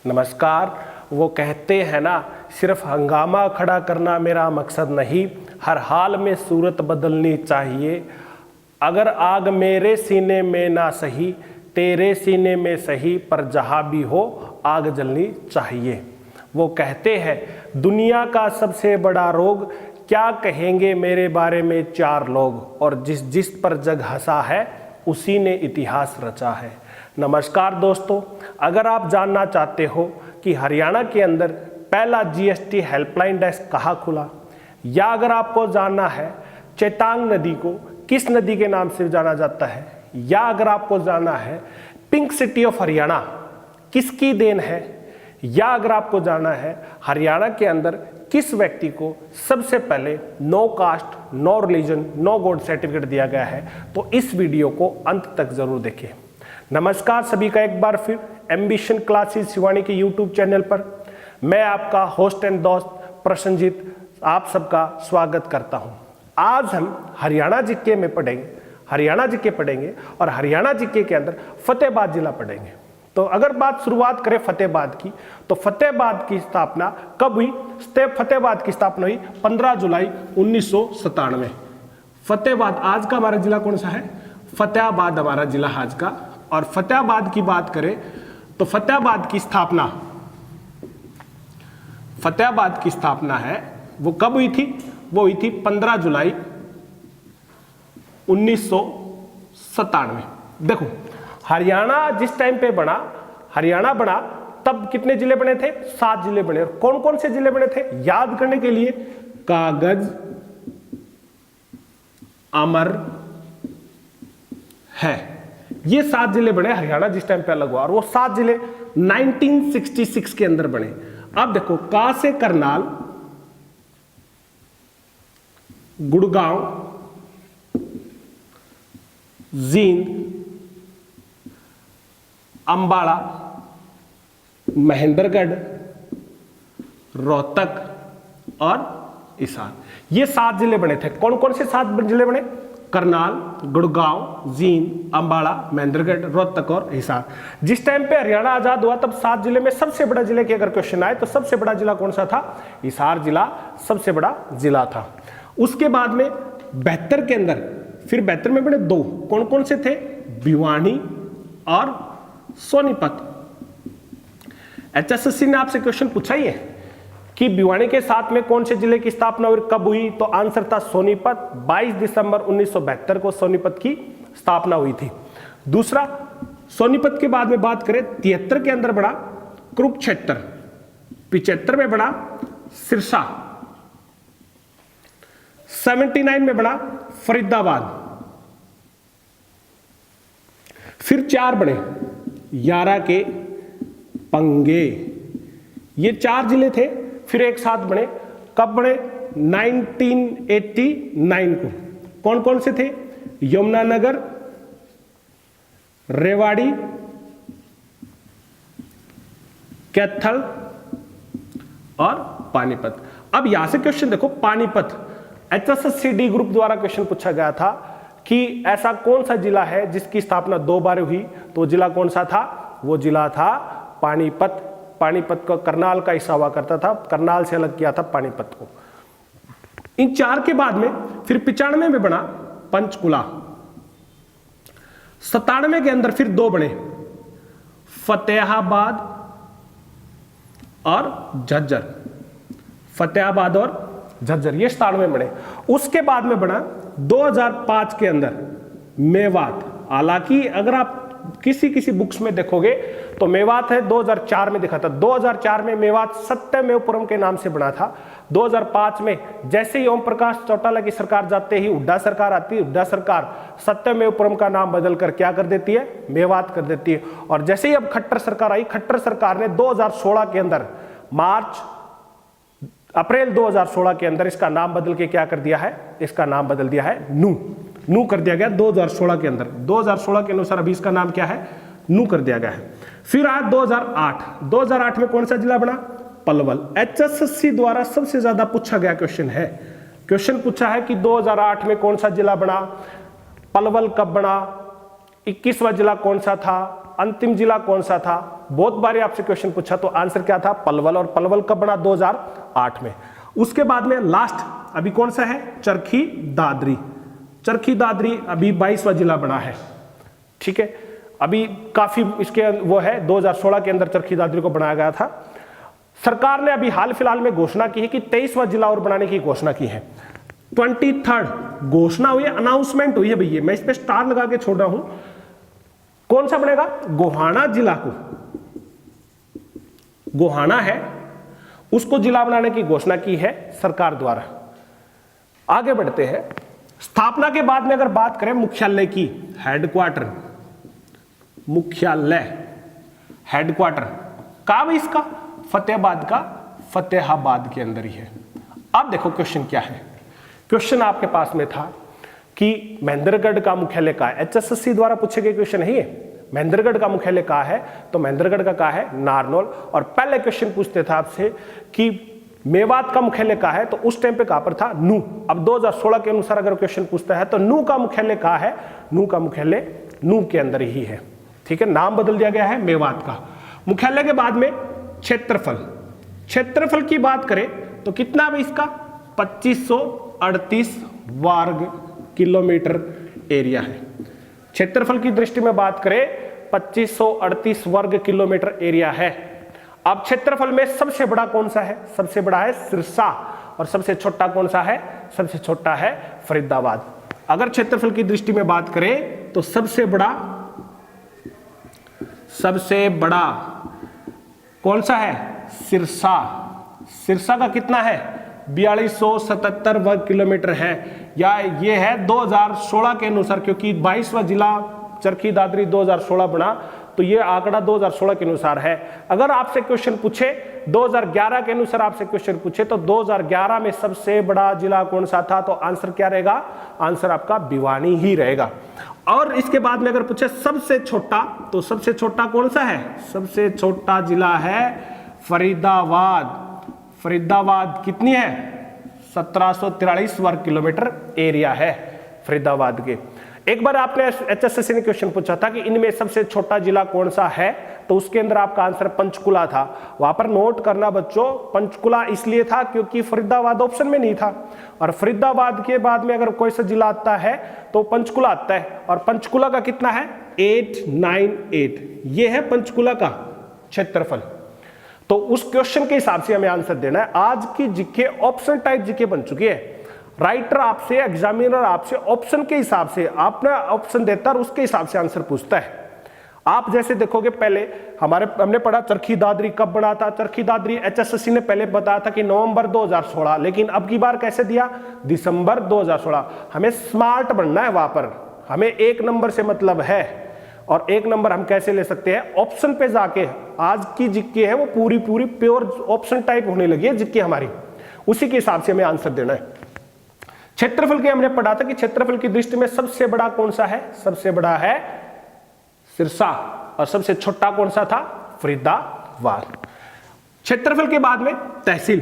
नमस्कार। वो कहते हैं ना, सिर्फ हंगामा खड़ा करना मेरा मकसद नहीं, हर हाल में सूरत बदलनी चाहिए। अगर आग मेरे सीने में ना सही, तेरे सीने में सही, पर जहाँ भी हो आग जलनी चाहिए। वो कहते हैं दुनिया का सबसे बड़ा रोग, क्या कहेंगे मेरे बारे में चार लोग, और जिस जिस पर जग हंसा है उसी ने इतिहास रचा है। नमस्कार दोस्तों, अगर आप जानना चाहते हो कि हरियाणा के अंदर पहला जीएसटी हेल्पलाइन डेस्क कहाँ खुला, या अगर आपको जानना है चेतांग नदी को किस नदी के नाम से जाना जाता है, या अगर आपको जानना है पिंक सिटी ऑफ हरियाणा किसकी देन है, या अगर आपको जानना है हरियाणा के अंदर किस व्यक्ति को सबसे पहले no caste no religion no god certificate दिया गया है, तो इस वीडियो को अंत तक जरूर देखें। नमस्कार सभी का एक बार फिर एम्बिशन क्लासेस शिवानी के यूट्यूब चैनल पर मैं आपका होस्ट एंड दोस्त प्रसन्नजीत आप सबका स्वागत करता हूं। आज हम हरियाणा जीके में पढ़ेंगे, और हरियाणा जीके के अंदर फतेहाबाद जिला पढ़ेंगे। तो अगर बात शुरुआत करें फतेहाबाद की, तो फतेहाबाद की स्थापना कब हुई? फतेहाबाद की स्थापना हुई 15 जुलाई 1997। फतेहाबाद आज का हमारा जिला कौन सा है? फतेहाबाद हमारा जिला आज का। और फतेहाबाद की बात करें तो फतेहाबाद की स्थापना है वो कब हुई थी? वो हुई थी 15 जुलाई 1997। देखो हरियाणा जिस टाइम पे हरियाणा बना तब कितने जिले बने थे? 7 जिले बने। और कौन कौन से जिले बने थे याद करने के लिए? कागज अमर है, ये 7 जिले बने हरियाणा जिस टाइम पे अलग हुआ, और वो 7 जिले 1966 के अंदर बने। अब देखो का से करनाल, गुड़गांव, जींद, अंबाला, महेंद्रगढ़, रोहतक और हिसार, ये 7 जिले बने थे। कौन कौन से 7 जिले बने? करनाल, गुड़गांव, जींद, अंबाला, महेंद्रगढ़, रोहतक और हिसार। जिस टाइम पे हरियाणा आजाद हुआ तब 7 जिले में सबसे बड़ा जिले की अगर क्वेश्चन आए तो सबसे बड़ा जिला कौन सा था? हिसार जिला सबसे बड़ा जिला था। उसके बाद में 72 के अंदर फिर 72 में बने 2, कौन कौन से थे? भिवानी और सोनीपत। एचएसएससी ने आपसे क्वेश्चन पूछा ही है कि भिवानी के साथ में कौन से जिले की स्थापना हुई, कब हुई? तो आंसर था सोनीपत। 22 दिसंबर 1972 को सोनीपत की स्थापना हुई थी। दूसरा, सोनीपत के बाद में बात करें 73 के अंदर बड़ा कुरुक्षेत्र, 75 में बड़ा सिरसा, 79 में बड़ा फरीदाबाद, फिर 4 बने 11 के पंगे। ये 4 जिले थे, फिर एक साथ बने। कब बने? 1989 को। कौन कौन से थे? यमुनानगर, रेवाड़ी, कैथल और पानीपत। अब यहां से क्वेश्चन देखो, पानीपत एचएसएससी डी ग्रुप द्वारा क्वेश्चन पूछा गया था कि ऐसा कौन सा जिला है जिसकी स्थापना 2 बार हुई, तो जिला कौन सा था? वो जिला था पानीपत। पानीपत को करनाल का हिस्सा हुआ करता था, करनाल से अलग किया था पानीपत को। इन 4 के बाद में फिर 95 में बना पंचकुला, 97 के अंदर फिर 2 बने फतेहाबाद और झज्जर। फतेहाबाद और झज्जर ये 97 में बने। उसके बाद में बना 2005 के अंदर मेवात। हालांकि अगर आप किसी बुक्स में देखोगे तो मेवात है 2004 में दिखा था। 2004 में मेवात सत्यमेवपुरम के नाम से बना था। 2005 में जैसे ही ओम प्रकाश चौटाला की सरकार जाते ही हुड्डा सरकार आती है, हुड्डा सरकार सत्यमेवपुरम का नाम बदल कर क्या कर देती है? मेवात कर देती है। और जैसे ही अब खट्टर सरकार आई, खट्टर सरकार ने 2016 के अंदर अप्रैल 2016 के अंदर इसका नाम बदल के क्या कर दिया है? इसका नाम बदल दिया है नू कर दिया गया 2016 के अंदर। 2016 के अनुसार अभी इसका नाम क्या है? नू कर दिया गया है। फिर आज 2008 में कौन सा जिला बना? पलवल। एचएसएससी द्वारा सबसे ज्यादा पूछा गया क्वेश्चन पूछा है कि 2008 में कौन सा जिला बना, पलवल कब बना, 21वां जिला कौन सा था, अंतिम जिला कौन सा था, बहुत बार आपसे क्वेश्चन पूछा, तो आंसर क्या था, पलवल। और पलवल कब बना, 2008 में। उसके बाद में लास्ट अभी कौन सा है, चरखी दादरी। चरखी दादरी अभी 22वां जिला बना है, ठीक है। अभी काफी इसके वो है, 2016 के अंदर चरखी दादरी को बनाया गया था। सरकार ने अभी हाल फिलहाल में घोषणा की है कि 23वां जिला और बनाने की घोषणा की है। 23rd घोषणा हुई है, अनाउंसमेंट हुई है भैया, मैं इस पे स्टार लगा के छोड़ रहा हूं। कौन सा बनेगा, गोहाना जिला को, गोहाना है उसको जिला बनाने की घोषणा की है सरकार द्वारा। आगे बढ़ते हैं। स्थापना के बाद में अगर बात करें मुख्यालय की, हेडक्वार्टर, मुख्यालय हेडक्वार्टर कहां है इसका, फतेहाबाद के अंदर ही है। अब देखो क्वेश्चन क्या है, क्वेश्चन आपके पास में था कि महेंद्रगढ़ का मुख्यालय कहां है, HSSC द्वारा पूछे गए क्वेश्चन है ये। महेंद्रगढ़ का मुख्यालय कहां है, तो महेंद्रगढ़ का कहां है, नारनौल। और पहले क्वेश्चन पूछते थे आपसे कि मेवात का मुख्यालय कहां है, तो उस टाइम पे कहां पर था, नू। अब 2016 के अनुसार अगर क्वेश्चन पूछता है तो नू का मुख्यालय कहां है, नू का मुख्यालय नू के अंदर ही है, ठीक है। नाम बदल दिया गया है मेवात का। मुख्यालय के बाद में क्षेत्रफल, क्षेत्रफल की बात करें तो कितना है इसका, 2538 वर्ग किलोमीटर एरिया है। क्षेत्रफल की दृष्टि में बात करें 2538 वर्ग किलोमीटर एरिया है। अब क्षेत्रफल में सबसे बड़ा कौन सा है, सबसे बड़ा है सिरसा, और सबसे छोटा कौन सा है, सबसे छोटा है फरीदाबाद। अगर क्षेत्रफल की दृष्टि में बात करें तो सबसे बड़ा कौन सा है, सिरसा। सिरसा का कितना है, 4277 वर्ग किलोमीटर है, या ये है 2016 के अनुसार, क्योंकि 22वां जिला चरखी दादरी 2016 बना, तो ये आंकड़ा 2016 के अनुसार है। अगर आपसे क्वेश्चन पूछे 2011 के अनुसार आपसे क्वेश्चन पूछे तो 2011 में सबसे बड़ा जिला कौन सा था, तो आंसर क्या रहेगा, आंसर आपका भिवानी ही रहेगा। और इसके बाद में अगर पूछे सबसे छोटा, तो सबसे छोटा कौन सा है, सबसे छोटा जिला है फरीदाबाद। फरीदाबाद कितनी है, 1743 वर्ग किलोमीटर एरिया है फरीदाबाद के। एक बार आपने HSSC ने क्वेश्चन पूछा था कि इनमें सबसे छोटा जिला कौन सा है, तो उसके अंदर आपका आंसर पंचकुला था। वहां पर नोट करना बच्चों, पंचकुला इसलिए था क्योंकि फरीदाबाद ऑप्शन में नहीं था, और फरीदाबाद के बाद में अगर कोई सा जिला आता है तो पंचकुला आता है, और पंचकुला का कितना है 898, ये है पंचकुला का क्षेत्रफल। तो उस क्वेश्चन के हिसाब से हमें आंसर देना है। आज की जीके ऑप्शन टाइप जीके बन चुकी है, राइटर आपसे, एग्जामिनर आपसे ऑप्शन के हिसाब से, आपने ऑप्शन देता है और उसके हिसाब से आंसर पूछता है। आप जैसे देखोगे, पहले हमने पढ़ा चरखी दादरी कब बना था, चरखी दादरी HSSC ने पहले बताया था कि नवंबर 2016, लेकिन अब की बार कैसे दिया, दिसंबर 2016। हमें स्मार्ट बनना है, वहां पर हमें एक नंबर से मतलब है, और एक नंबर हम कैसे ले सकते हैं, ऑप्शन पे जाके। आज की जीके है वो पूरी प्योर ऑप्शन टाइप होने लगी है जीके हमारी, उसी के हिसाब से हमें आंसर देना है। क्षेत्रफल के हमने पढ़ा था कि क्षेत्रफल की दृष्टि में सबसे बड़ा कौन सा है, सबसे बड़ा है सिरसा, और सबसे छोटा कौन सा था, फरीदाबाद। क्षेत्रफल के बाद में तहसील,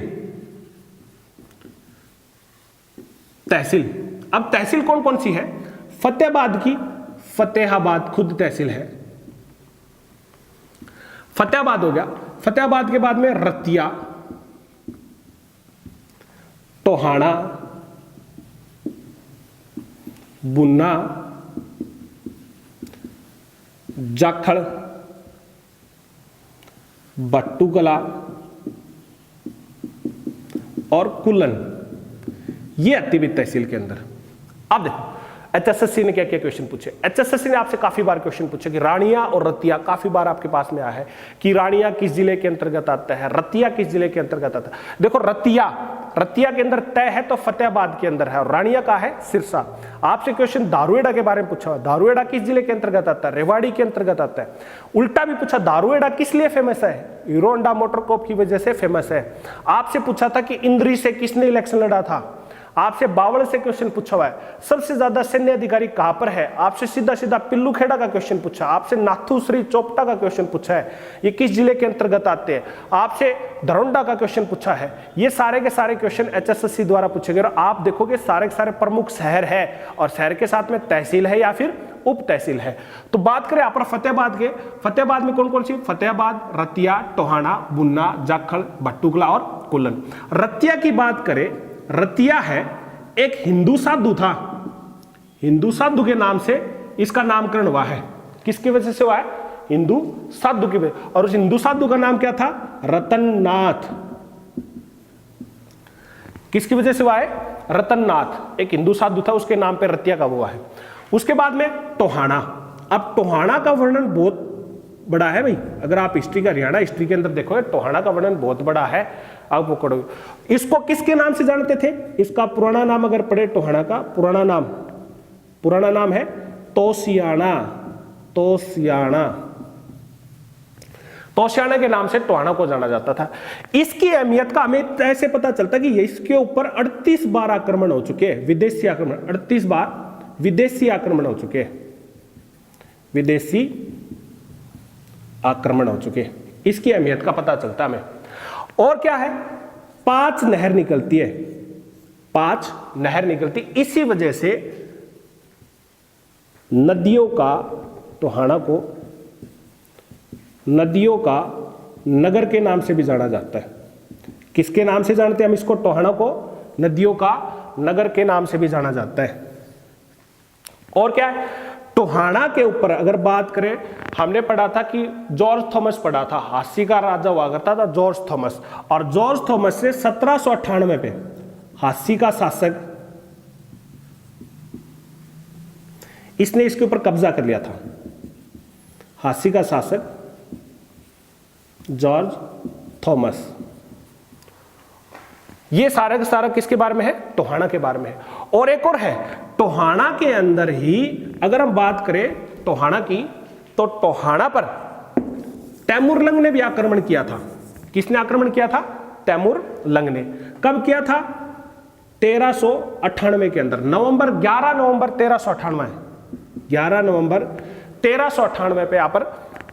तहसील। अब तहसील कौन कौन सी है, फतेहाबाद की, फतेहाबाद खुद तहसील है, फतेहाबाद हो गया। फतेहाबाद के बाद में रतिया, टोहाना, बुन्ना, जाखड़, बट्टूकला और कुलन, ये आती भी तहसील के अंदर। अब देखो HSSC ने क्या क्या क्वेश्चन पूछे। HSSC ने आपसे काफी बार क्वेश्चन पूछे कि रानिया और रतिया, काफी बार आपके पास में आया है कि रानिया किस जिले के अंतर्गत आता है, रतिया किस जिले के अंतर्गत आता है। देखो रतिया के अंदर तय है तो फतेहाबाद के अंदर है, और रानिया का है सिरसा। आपसे क्वेश्चन दारुएड़ा के बारे में पूछा हुआ, दारुएड़ा किस जिले के अंतर्गत आता है, रेवाड़ी के अंतर्गत आता है। उल्टा भी पूछा, दारुएड़ा किस लिए फेमस है, हीरो होंडा मोटर कॉप की वजह से फेमस है। आपसे पूछा था कि इंद्री से किसने इलेक्शन लड़ा था, आपसे बावल से क्वेश्चन पूछा हुआ है। सबसे ज्यादा सैन्य अधिकारी कहां पर है, आपसे सीधा सीधा पिल्लू खेड़ा का क्वेश्चन पूछा, आपसे नाथू श्री चोपटा का क्वेश्चन पूछा है, ये किस जिले के अंतर्गत आते हैं। आपसे धरोंडा का क्वेश्चन पूछा है। ये सारे के सारे क्वेश्चन HSSC द्वारा पूछे गए। आप देखोगे सारे के सारे प्रमुख शहर है, और शहर के साथ में तहसील है या फिर उप तहसील है। तो बात करें यहाँ पर फतेहाबाद के, फतेहाबाद में कौन कौन सी, फतेहाबाद, रतिया, टोहाना, बुन्ना, जाखल, भट्टुकला और कुल्लन। रतिया की बात करें, रतिया है एक हिंदू साधु था, हिंदू साधु के नाम से इसका नामकरण हुआ है। किसकी वजह से हुआ है, हिंदू साधु की वजह। और उस हिंदू साधु का नाम क्या था, रतननाथ। किसकी वजह से हुआ है, रतननाथ, एक हिंदू साधु था, उसके नाम पे रतिया का हुआ है। उसके बाद में टोहाना। अब टोहाना का वर्णन बहुत बड़ा है भाई, अगर आप हिस्ट्री का, हरियाणा हिस्ट्री के अंदर देखोगे टोहाना का वर्णन बहुत बड़ा है, आप पकड़ोगे। इसको किसके नाम से जानते थे, इसका पुराना नाम अगर पढ़े टोहाना का पुराना नाम है तोसियाना। तोसियाना के नाम से टोहाना को जाना जाता था। इसकी अहमियत का हमें ऐसे पता चलता कि इसके ऊपर 38 बार आक्रमण हो चुके हैं, विदेशी आक्रमण, 38 बार विदेशी आक्रमण हो चुके हैं, विदेशी आक्रमण हो चुके हैं। इसकी अहमियत का पता चलता हमें। और क्या है, 5 नहर निकलती है, 5 नहर निकलती, इसी वजह से नदियों का, टोहाना को नदियों का नगर के नाम से भी जाना जाता है। किसके नाम से जानते हैं हम इसको, टोहाना को नदियों का नगर के नाम से भी जाना जाता है। और क्या है, टोहाना के ऊपर अगर बात करें, हमने पढ़ा था कि जॉर्ज थॉमस पढ़ा था, हास्सी का राजा हुआ करता था जॉर्ज थॉमस, और जॉर्ज थॉमस से 1798 में हास्सी का शासक, इसने इसके ऊपर कब्जा कर लिया था। हास्सी का शासक जॉर्ज थॉमस। ये सारा का सारा किसके बारे में है, टोहाना के बारे में है। और एक और है, टोहाना के अंदर ही अगर हम बात करें टोहाना की, तो टोहाना पर तैमूरलंग ने भी आक्रमण किया था। किसने आक्रमण किया था, तैमूरलंग ने। कब किया था, 1398 के अंदर, 11 नवंबर 1398, 11 नवंबर 1398 पे यहां पर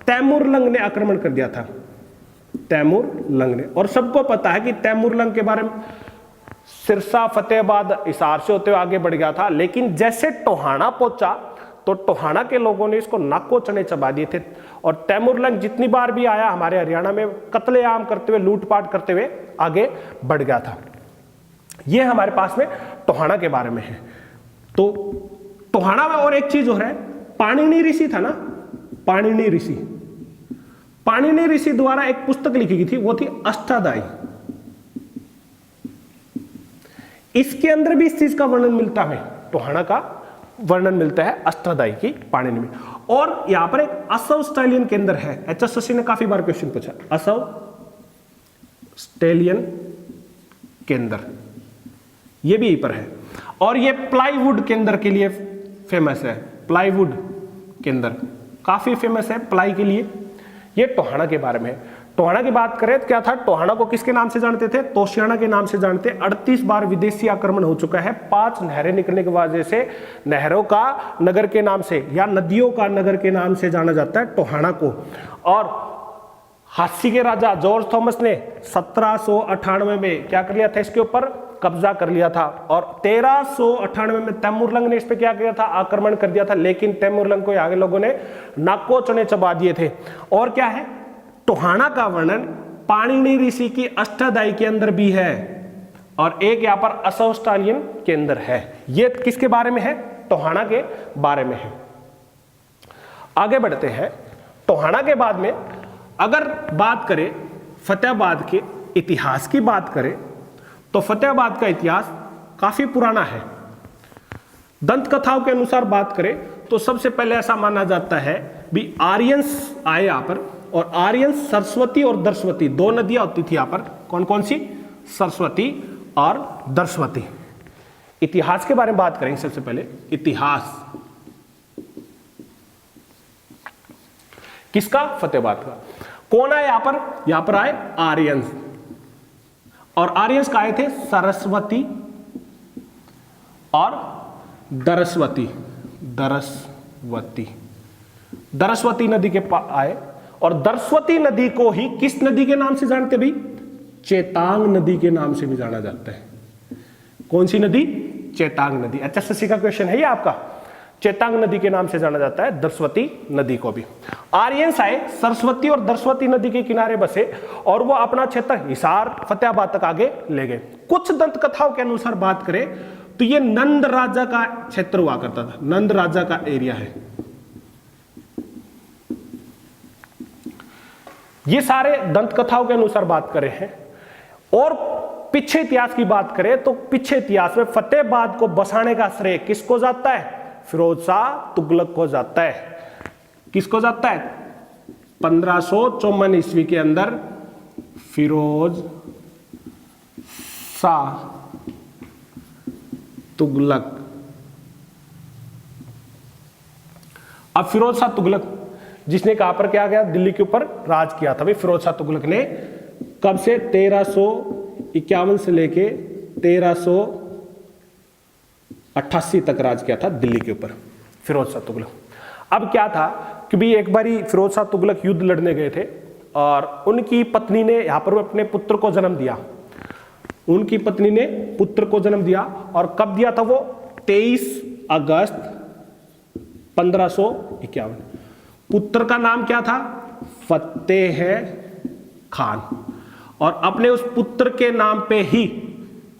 तैमूरलंग ने आक्रमण कर दिया था, तैमूरलंग ने। और सबको पता है कि तैमूरलंग के बारे में सिरसा, फतेहाबाद, हिसार से होते हुए आगे बढ़ गया था, लेकिन जैसे टोहाना पहुंचा तो टोहाना के लोगों ने इसको नाको चने चबा दिए थे। और तैमूरलंग जितनी बार भी आया हमारे हरियाणा में कत्लेआम करते हुए, लूटपाट करते हुए आगे बढ़ गया था। यह हमारे पास में टोहाना के बारे में है। तो टोहाना में और एक चीज हो रहा है, पाणिनि ऋषि था ना, पाणिनि ऋषि द्वारा एक पुस्तक लिखी गई थी, वो थी अष्टाध्यायी। इसके अंदर भी इस चीज का वर्णन मिलता है, टोहाना का वर्णन मिलता है अष्टाध्यायी की पाणिनि में। और यहां पर एक असव स्टालियन केंद्र है, HSSC ने काफी बार क्वेश्चन पूछा, असव स्टालियन केंद्र, ये भी यहीं पर है। और ये प्लाईवुड केंद्र के लिए फेमस है, प्लाईवुड केंद्र काफी फेमस है प्लाई के लिए। ये टोहाना के बारे में है। टोहाना की बात करें तो क्या था, टोहाना को किसके नाम से जानते थे, तोसियाना के नाम से जानते। 38 बार विदेशी आक्रमण हो चुका है, 5 नहरें निकलने की वजह से नहरों का नगर के नाम से या नदियों का नगर के नाम से जाना जाता है टोहाना को। और हास्सी के राजा जॉर्ज थॉमस ने 1798 में क्या कर लिया था, इसके ऊपर कब्जा कर लिया था। और 1398 में तैमूरलंग ने इस पे क्या किया था, आक्रमण कर दिया था, लेकिन तैमूरलंग को आगे लोगों ने नाको चने चबा दिए थे। और क्या है, टोहाना का वर्णन पाणिनि ऋषि की अष्टाध्यायी के अंदर भी है, और एक यहां पर असव स्टालियन के अंदर है। ये किसके बारे में है, टोहाना के बारे में है। आगे बढ़ते हैं। टोहाना के बाद में अगर बात करें फतेहाबाद के इतिहास की बात करें, तो फतेहाबाद का इतिहास काफी पुराना है। दंत कथाओं के अनुसार बात करें तो सबसे पहले ऐसा माना जाता है भी आर्यंस आए यहाँ पर, और आर्यंस सरस्वती और दर्शवती दो नदियां होती थी यहाँ पर। कौन कौन सी, सरस्वती और दर्शवती। इतिहास के बारे में बात करेंगे सबसे पहले। इतिहास किसका, फतेहाबाद का। कौन आए यहां पर आए आर्यंस। और आर्यंस का आए थे सरस्वती और दरस्वती। दरस्वती नदी के पास आए, और दरस्वती नदी को ही किस नदी के नाम से जानते भाई, चेतांग नदी के नाम से भी जाना जाता है। कौन सी नदी, चेतांग नदी। HSSC का क्वेश्चन है ये आपका। चेतांग नदी के नाम से जाना जाता है दरस्वती नदी को भी। आर्यंस आए, सरस्वती और दरस्वती नदी के किनारे बसे और वो अपना क्षेत्र हिसार फतेहाबाद तक आगे ले गए। कुछ दंत कथाओं के अनुसार बात करें तो ये नंद राजा का क्षेत्र हुआ करता था, नंद राजा का एरिया है। ये सारे दंत कथाओं के अनुसार बात करें हैं। और पीछे इतिहास की बात करें तो पीछे इतिहास में फतेहाबाद को बसाने का श्रेय किसको जाता है? फिरोज शाह तुगलक को जाता है। किसको जाता है? 1554 ईस्वी के अंदर फिरोज शाह तुगलक। अब फिरोज शाह तुगलक जिसने कहां पर क्या गया? दिल्ली के ऊपर राज किया था। भाई फिरोज शाह तुगलक ने कब से? 1351 से लेके 1388 तक राज किया था दिल्ली के ऊपर फिरोज शाह तुगलक। अब क्या था कि भी एक बारी फिरोज शाह तुगलक युद्ध लड़ने गए थे और उनकी पत्नी ने यहां पर अपने पुत्र को जन्म दिया। उनकी पत्नी ने पुत्र को जन्म दिया और कब दिया था वो? 23 अगस्त 1551। पुत्र का नाम क्या था? फतेह खान। और अपने उस पुत्र के नाम पे ही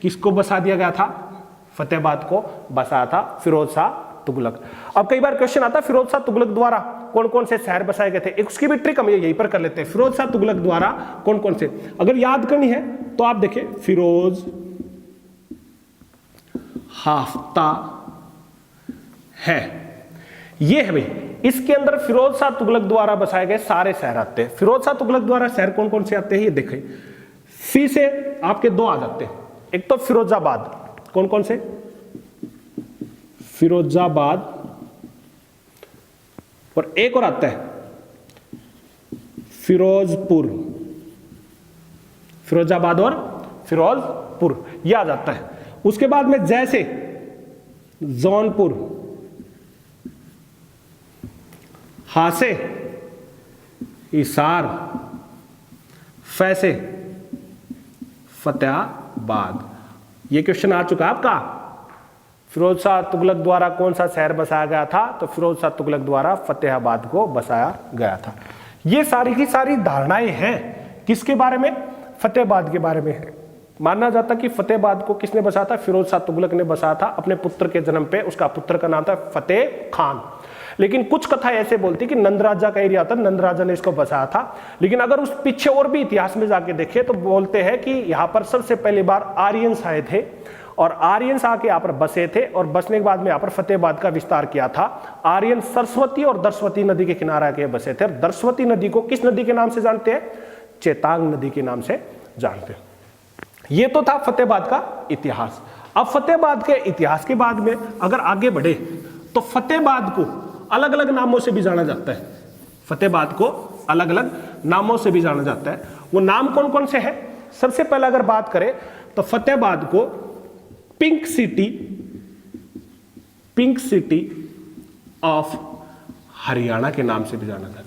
किसको बसा दिया गया था? फतेहाबाद को बसाया था फिरोज शाह तुगलक। अब कई बार क्वेश्चन आता है फिरोज शाह तुगलक द्वारा कौन कौन से शहर बसाए गए थे। एक उसकी भी ट्रिक हम यहीं पर कर लेते हैं। फिरोज शाह तुगलक द्वारा कौन कौन से, अगर याद करनी है तो आप देखिए, फिरोज हाफ्ता है, ये है भाई। इसके अंदर फिरोज शाह तुगलक द्वारा बसाए गए सारे शहर आते हैं। फिरोज शाह तुगलक द्वारा शहर कौन कौन से आते हैं ये देखें। सी से आपके दो आ जाते हैं। एक तो फिरोजाबाद, कौन कौन से? फिरोजाबाद, और एक और आता है फिरोजपुर। फिरोजाबाद और फिरोजपुर यह आ जाता है। उसके बाद में जैसे जौनपुर, हासे, हिसार, फैसे, फतेहाबाद। ये क्वेश्चन आ चुका आपका। फिरोज शाह तुगलक द्वारा कौन सा शहर बसाया गया था? तो फिरोज शाह तुगलक द्वारा फतेहाबाद को बसाया गया था। ये सारी की सारी धारणाएं हैं किसके बारे में? फतेहाबाद के बारे में है। माना जाता कि फतेहाबाद को किसने बसाया था? फिरोज शाह तुगलक ने बसाया था अपने पुत्र के जन्म पे। उसका पुत्र का नाम था फतेह खान। लेकिन कुछ कथा ऐसे बोलती कि नंद राजा का एरिया था, नंद राजा ने इसको बसाया था। लेकिन अगर उस पीछे और भी इतिहास में जाके देखें तो बोलते हैं कि यहाँ पर सबसे पहली बार आर्यंस आए थे और आर्यंस आके यहाँ पर बसे थे और बसने के बाद में यहाँ पर फतेहाबाद का विस्तार किया था। आर्यन सरस्वती और दरस्वती नदी के किनारे आके बसे थे। और दरस्वती नदी को किस नदी के नाम से जानते हैं? चेतांग नदी के नाम से जानते हैं। ये तो था फतेहाबाद का इतिहास। अब फतेहाबाद के इतिहास के बाद में अगर आगे बढ़े तो फतेहाबाद को अलग अलग नामों से भी जाना जाता है। फतेहाबाद को अलग अलग नामों से भी जाना जाता है। वो नाम कौन कौन से हैं? सबसे पहले अगर बात करें तो फतेहाबाद को पिंक सिटी ऑफ हरियाणा के नाम से भी जाना जाता है।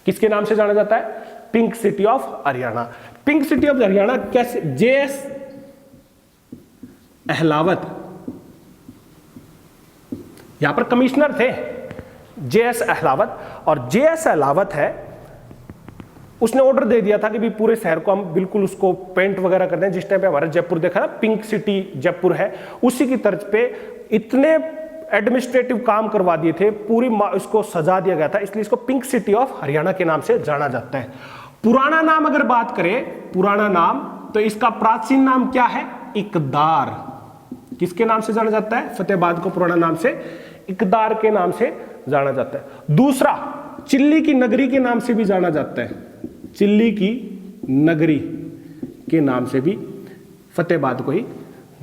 किसके नाम से जाना जाता है? Pink city of Haryana. Pink city of Haryana कैसे? जेएस अहलावत यहां पर कमिश्नर थे, जेएस अहलावत। और जेएस अहलावत है, उसने ऑर्डर दे दिया था कि भी पूरे शहर को हम बिल्कुल उसको पेंट वगैरह कर दें। जिस टाइम पे हमारा जयपुर देखा ना, पिंक सिटी जयपुर है, उसी की तर्ज पे इतने एडमिनिस्ट्रेटिव काम करवा दिए थे, पूरी इसको सजा दिया गया था। इसलिए इसको पिंक सिटी ऑफ हरियाणा के नाम से जाना जाता है। पुराना नाम अगर बात करें, पुराना नाम, तो इसका प्राचीन नाम क्या है? इकदार। किसके नाम से जाना जाता है? फतेहाबाद को पुराना नाम से इकदार के नाम से जाना जाता है। दूसरा, चिल्ली की नगरी के नाम से भी जाना जाता है। चिल्ली की नगरी के नाम से भी फतेहाबाद को ही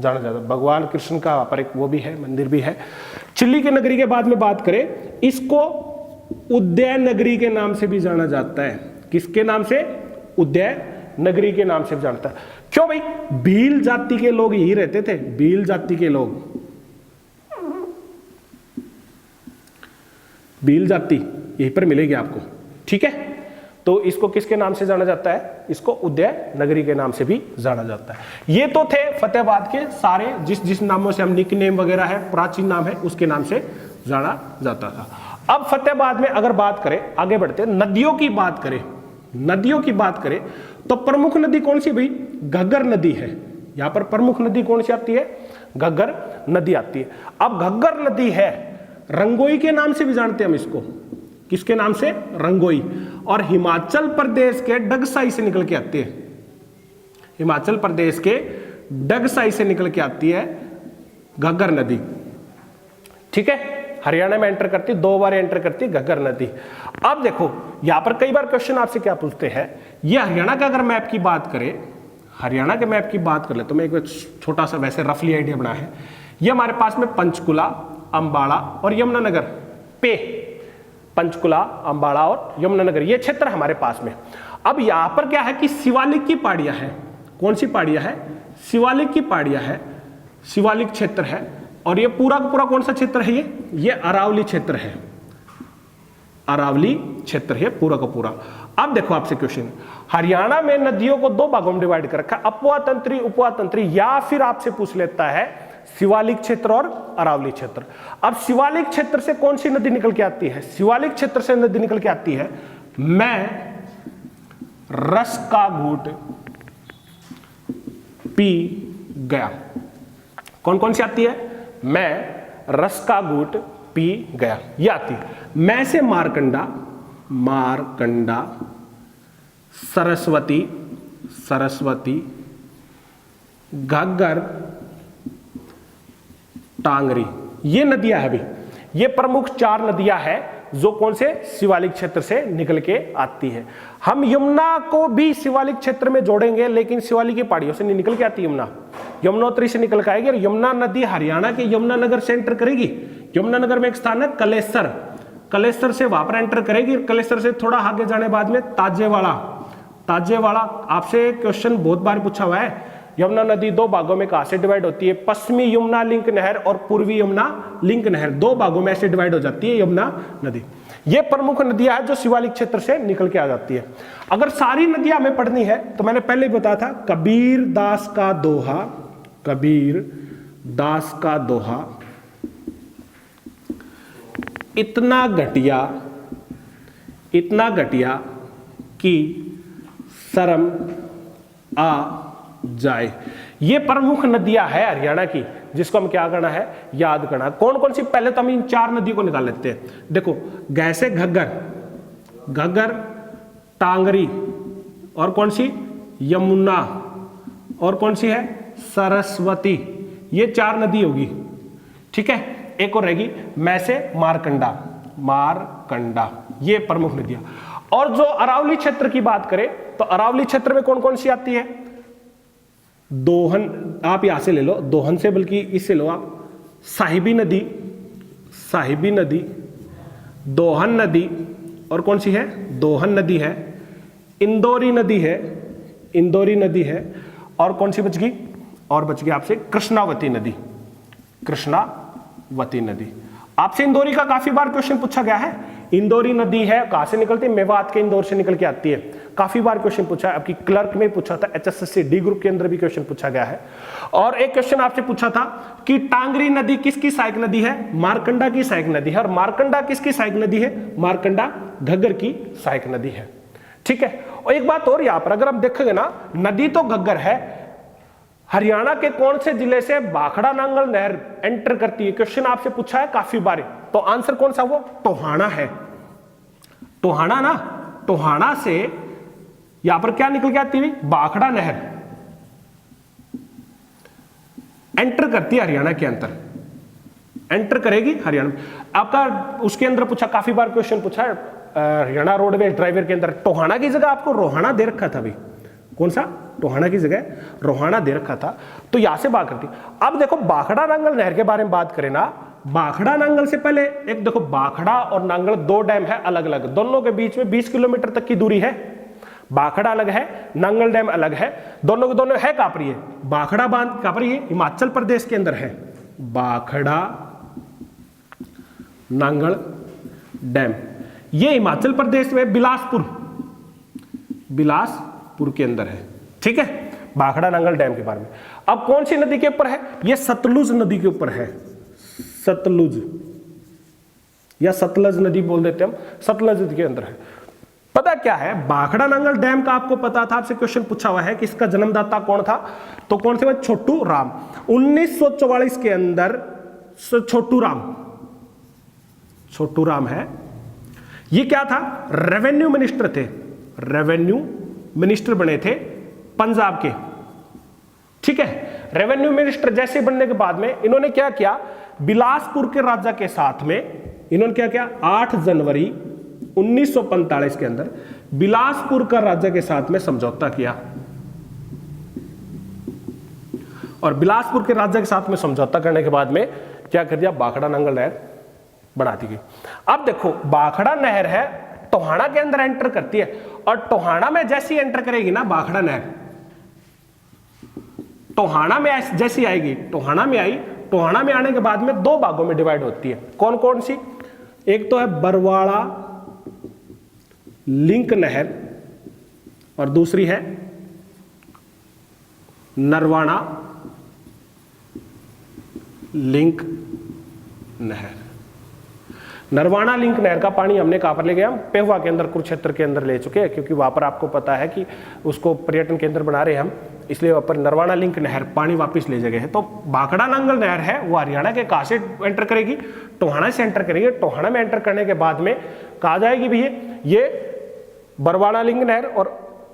जाना जाता है। भगवान कृष्ण का पर एक वो भी है, मंदिर भी है। चिल्ली की नगरी के बाद में बात करें, इसको उदय नगरी के नाम से भी जाना जाता है। किसके नाम से? उदय नगरी के नाम से भी जानता है। क्यों भाई? भील जाति के लोग यही रहते थे। भील जाति के लोग, भील जाति यहीं पर मिलेगी आपको, ठीक है। तो इसको किसके नाम से जाना जाता है? इसको उदय नगरी के नाम से भी जाना जाता है। ये तो थे फतेहाबाद के सारे जिस जिस नामों से हम निकनेम वगैरह है, प्राचीन नाम है, उसके नाम से जाना जाता था। अब फतेहाबाद में अगर बात करें, आगे बढ़ते हैं, नदियों की बात करें, नदियों की बात करें तो प्रमुख नदी कौन सी भाई? घग्गर नदी है। यहां पर प्रमुख नदी कौन सी आती है? घग्गर नदी आती है। अब घग्गर नदी है, रंगोई के नाम से भी जानते हैं हम इसको। किसके नाम से? रंगोई। और हिमाचल प्रदेश के डगसाई से निकल के आती है, हिमाचल प्रदेश के डगसाई से निकल के आती है घग्गर नदी। ठीक है, हरियाणा में एंटर करती, 2 बार एंटर करती घग्गर नदी। अब देखो यहां पर कई बार क्वेश्चन आपसे क्या पूछते हैं, ये हरियाणा का अगर मैप की बात करें, हरियाणा के मैप की बात कर ले तो मैं एक छोटा सा वैसे रफली आइडिया बना है। ये हमारे पास में पंचकुला, अंबाला और यमुनानगर पे, पंचकुला, अंबाला और यमुनानगर ये क्षेत्र हमारे पास में। अब यहां पर क्या है कि शिवालिक की पहाड़ियां हैं। कौन सी पहाड़ियां है? शिवालिक की पहाड़ियां है, शिवालिक क्षेत्र है। और ये पूरा का पूरा कौन सा क्षेत्र है? ये अरावली क्षेत्र है, अरावली क्षेत्र है पूरा का पूरा। अब देखो आपसे क्वेश्चन, हरियाणा में नदियों को 2 भागों में डिवाइड कर रखा है, अपवा तंत्री, उपवा तंत्री, या फिर आपसे पूछ लेता है शिवालिक क्षेत्र और अरावली क्षेत्र। अब शिवालिक क्षेत्र से कौन सी नदी निकल के आती है? शिवालिक क्षेत्र से नदी निकल के आती है मैं रस का घूंट पी गया। कौन कौन सी आती है? मैं रस का घूंट पी गया, ये आती है। मैं से मारकंडा, मारकंडा, सरस्वती, सरस्वती, घग्गर, टांगरी, ये नदियां है भाई। ये प्रमुख 4 नदियां हैं जो कौन से? शिवालिक क्षेत्र से निकल के आती है। हम यमुना को भी शिवालिक क्षेत्र में जोड़ेंगे, लेकिन शिवालिक की पहाड़ियों से नहीं निकल के आती यमुना, यमुनोत्री से निकल के आएगी। और यमुना नदी हरियाणा के यमुनानगर से एंटर करेगी। यमुनानगर में एक स्थान है कलेसर, कलेसर से वहां पर एंटर करेगी। कलेसर से थोड़ा आगे जाने बाद में ताजेवाड़ा, ताजेवाड़ा। आपसे क्वेश्चन बहुत बार पूछा हुआ है, यमुना नदी 2 भागों में कहां से डिवाइड होती है? पश्चिमी यमुना लिंक नहर और पूर्वी यमुना लिंक नहर, 2 भागों में ऐसे डिवाइड हो जाती है यमुना नदी। ये प्रमुख नदियां हैं जो शिवालिक क्षेत्र से निकल के आ जाती है। अगर सारी नदियां हमें पढ़नी है तो मैंने पहले ही बताया था, कबीर दास का दोहा, कबीर दास का दोहा, इतना घटिया, इतना घटिया कि शर्म आ जाए। ये प्रमुख नदियां है हरियाणा की, जिसको हम क्या करना है? याद करना। कौन कौन सी? पहले तो हम इन 4 नदियों को निकाल लेते हैं। देखो, गैसे घग्गर, घग्गर, टांगरी, और कौन सी? यमुना, और कौन सी है? सरस्वती। ये 4 नदी होगी। ठीक है, एक और रहेगी मैं से मारकंडा, मारकंडा, ये प्रमुख नदियां। और जो अरावली क्षेत्र की बात करें तो अरावली क्षेत्र में कौन कौन सी आती है? दोहन, आप यहां से ले लो, दोहन से बल्कि इससे लो आप, साहिबी नदी, साहिबी नदी, दोहन नदी, और कौन सी है? दोहन नदी है, इंदौरी नदी है, इंदौरी नदी है, और कौन सी बच गई? और बच गई आपसे कृष्णावती नदी, कृष्णावती नदी। आपसे इंदौरी का काफी बार क्वेश्चन पूछा गया है। इंदौरी नदी है, कहां से निकलती है? मेवात के इंदौर से निकल के आती है। काफी बार क्वेश्चन पूछा है, आपकी क्लर्क में पूछा था, HSSC D ग्रुप के अंदर भी क्वेश्चन पूछा गया है। और एक क्वेश्चन आपसे पूछा था कि टांगरी नदी किसकी सहायक नदी है? मारकंडा की सहायक नदी है। और मारकंडा किसकी सहायक नदी है? मारकंडा घग्गर की सहायक नदी है। ठीक है, और एक बात और, यहां पर अगर हम देखेंगे ना, नदी तो घग्गर है, हरियाणा के कौन से जिले से भाखड़ा नांगल नहर एंटर करती है? क्वेश्चन आपसे पूछा है काफी बार, तो आंसर कौन सा? वो टोहाना है। टोहाना ना, टोहाना से यहां पर क्या निकल के आती है? भाखड़ा नहर एंटर करती है हरियाणा के अंदर, एंटर करेगी हरियाणा में। आपका उसके अंदर पूछा, काफी बार क्वेश्चन पूछा है हरियाणा रोडवेज ड्राइवर के अंदर, टोहाना की जगह आपको रोहाना दे रखा था भाई। कौन सा? टोहाना की जगह रोहाना दे रखा था, तो यहां से बात करती। अब देखो भाखड़ा नांगल नहर के बारे में बात करें ना, भाखड़ा नांगल से पहले एक देखो, भाखड़ा और नांगल 2 डैम है अलग अलग, दोनों के बीच में 20 किलोमीटर तक की दूरी है। भाखड़ा अलग है, नांगल डैम अलग है, दोनों के दोनों है कहां पर? ये भाखड़ा बांध कहां पर? ये हिमाचल प्रदेश के अंदर है, भाखड़ा नांगल डैम। ये हिमाचल प्रदेश में बिलासपुर, बिलासपुर के अंदर है। ठीक है, भाखड़ा नांगल डैम के बारे में। अब कौन सी नदी के ऊपर है? ये सतलुज नदी के ऊपर है। सतलुज या सतलज नदी बोल देते हम, सतलज नदी के अंदर है। पता क्या है, भाखड़ा नांगल डैम का आपको पता था, आपसे क्वेश्चन पूछा हुआ है कि इसका जन्मदाता कौन था, तो कौन से? छोटू राम। 1944 के अंदर छोटू राम है। ये क्या था? रेवेन्यू मिनिस्टर थे, रेवेन्यू मिनिस्टर बने थे पंजाब के। ठीक है, रेवेन्यू मिनिस्टर जैसे बनने के बाद में इन्होंने क्या किया, बिलासपुर के राजा के साथ में इन्होंने क्या किया, 8 जनवरी 1945 के अंदर बिलासपुर का राजा के साथ में समझौता किया, और बिलासपुर के राजा के साथ में समझौता करने के बाद में क्या कर दिया, भाखड़ा नांगल नहर बना दी गई। अब देखो, भाखड़ा नहर है, टोहाना के अंदर एंटर करती है, और टोहाना में जैसी एंटर करेगी ना भाखड़ा नहर, टोहाना में जैसी आएगी, टोहाना में आई, टोहाना में आने के बाद में 2 भागों में डिवाइड होती है। कौन कौन सी? एक तो है बरवाड़ा लिंक नहर, और दूसरी है नरवाना लिंक नहर। नरवाना लिंक नहर का पानी हमने कहां पर ले गया, हम पेहुआ के अंदर, कुरुक्षेत्र के अंदर ले चुके हैं, क्योंकि वहां पर आपको पता है कि उसको पर्यटन केंद्र बना रहे हैं हम, इसलिए वहां पर नरवाना लिंक नहर पानी वापस ले जगह है। तो भाखड़ा नांगल नहर है वो हरियाणा के कहां से एंटर करेगी, टोहाना से एंटर करेगी। टोहाना में एंटर करने के बाद में कहा जाएगी भैया ये बरवाड़ा लिंक नहर और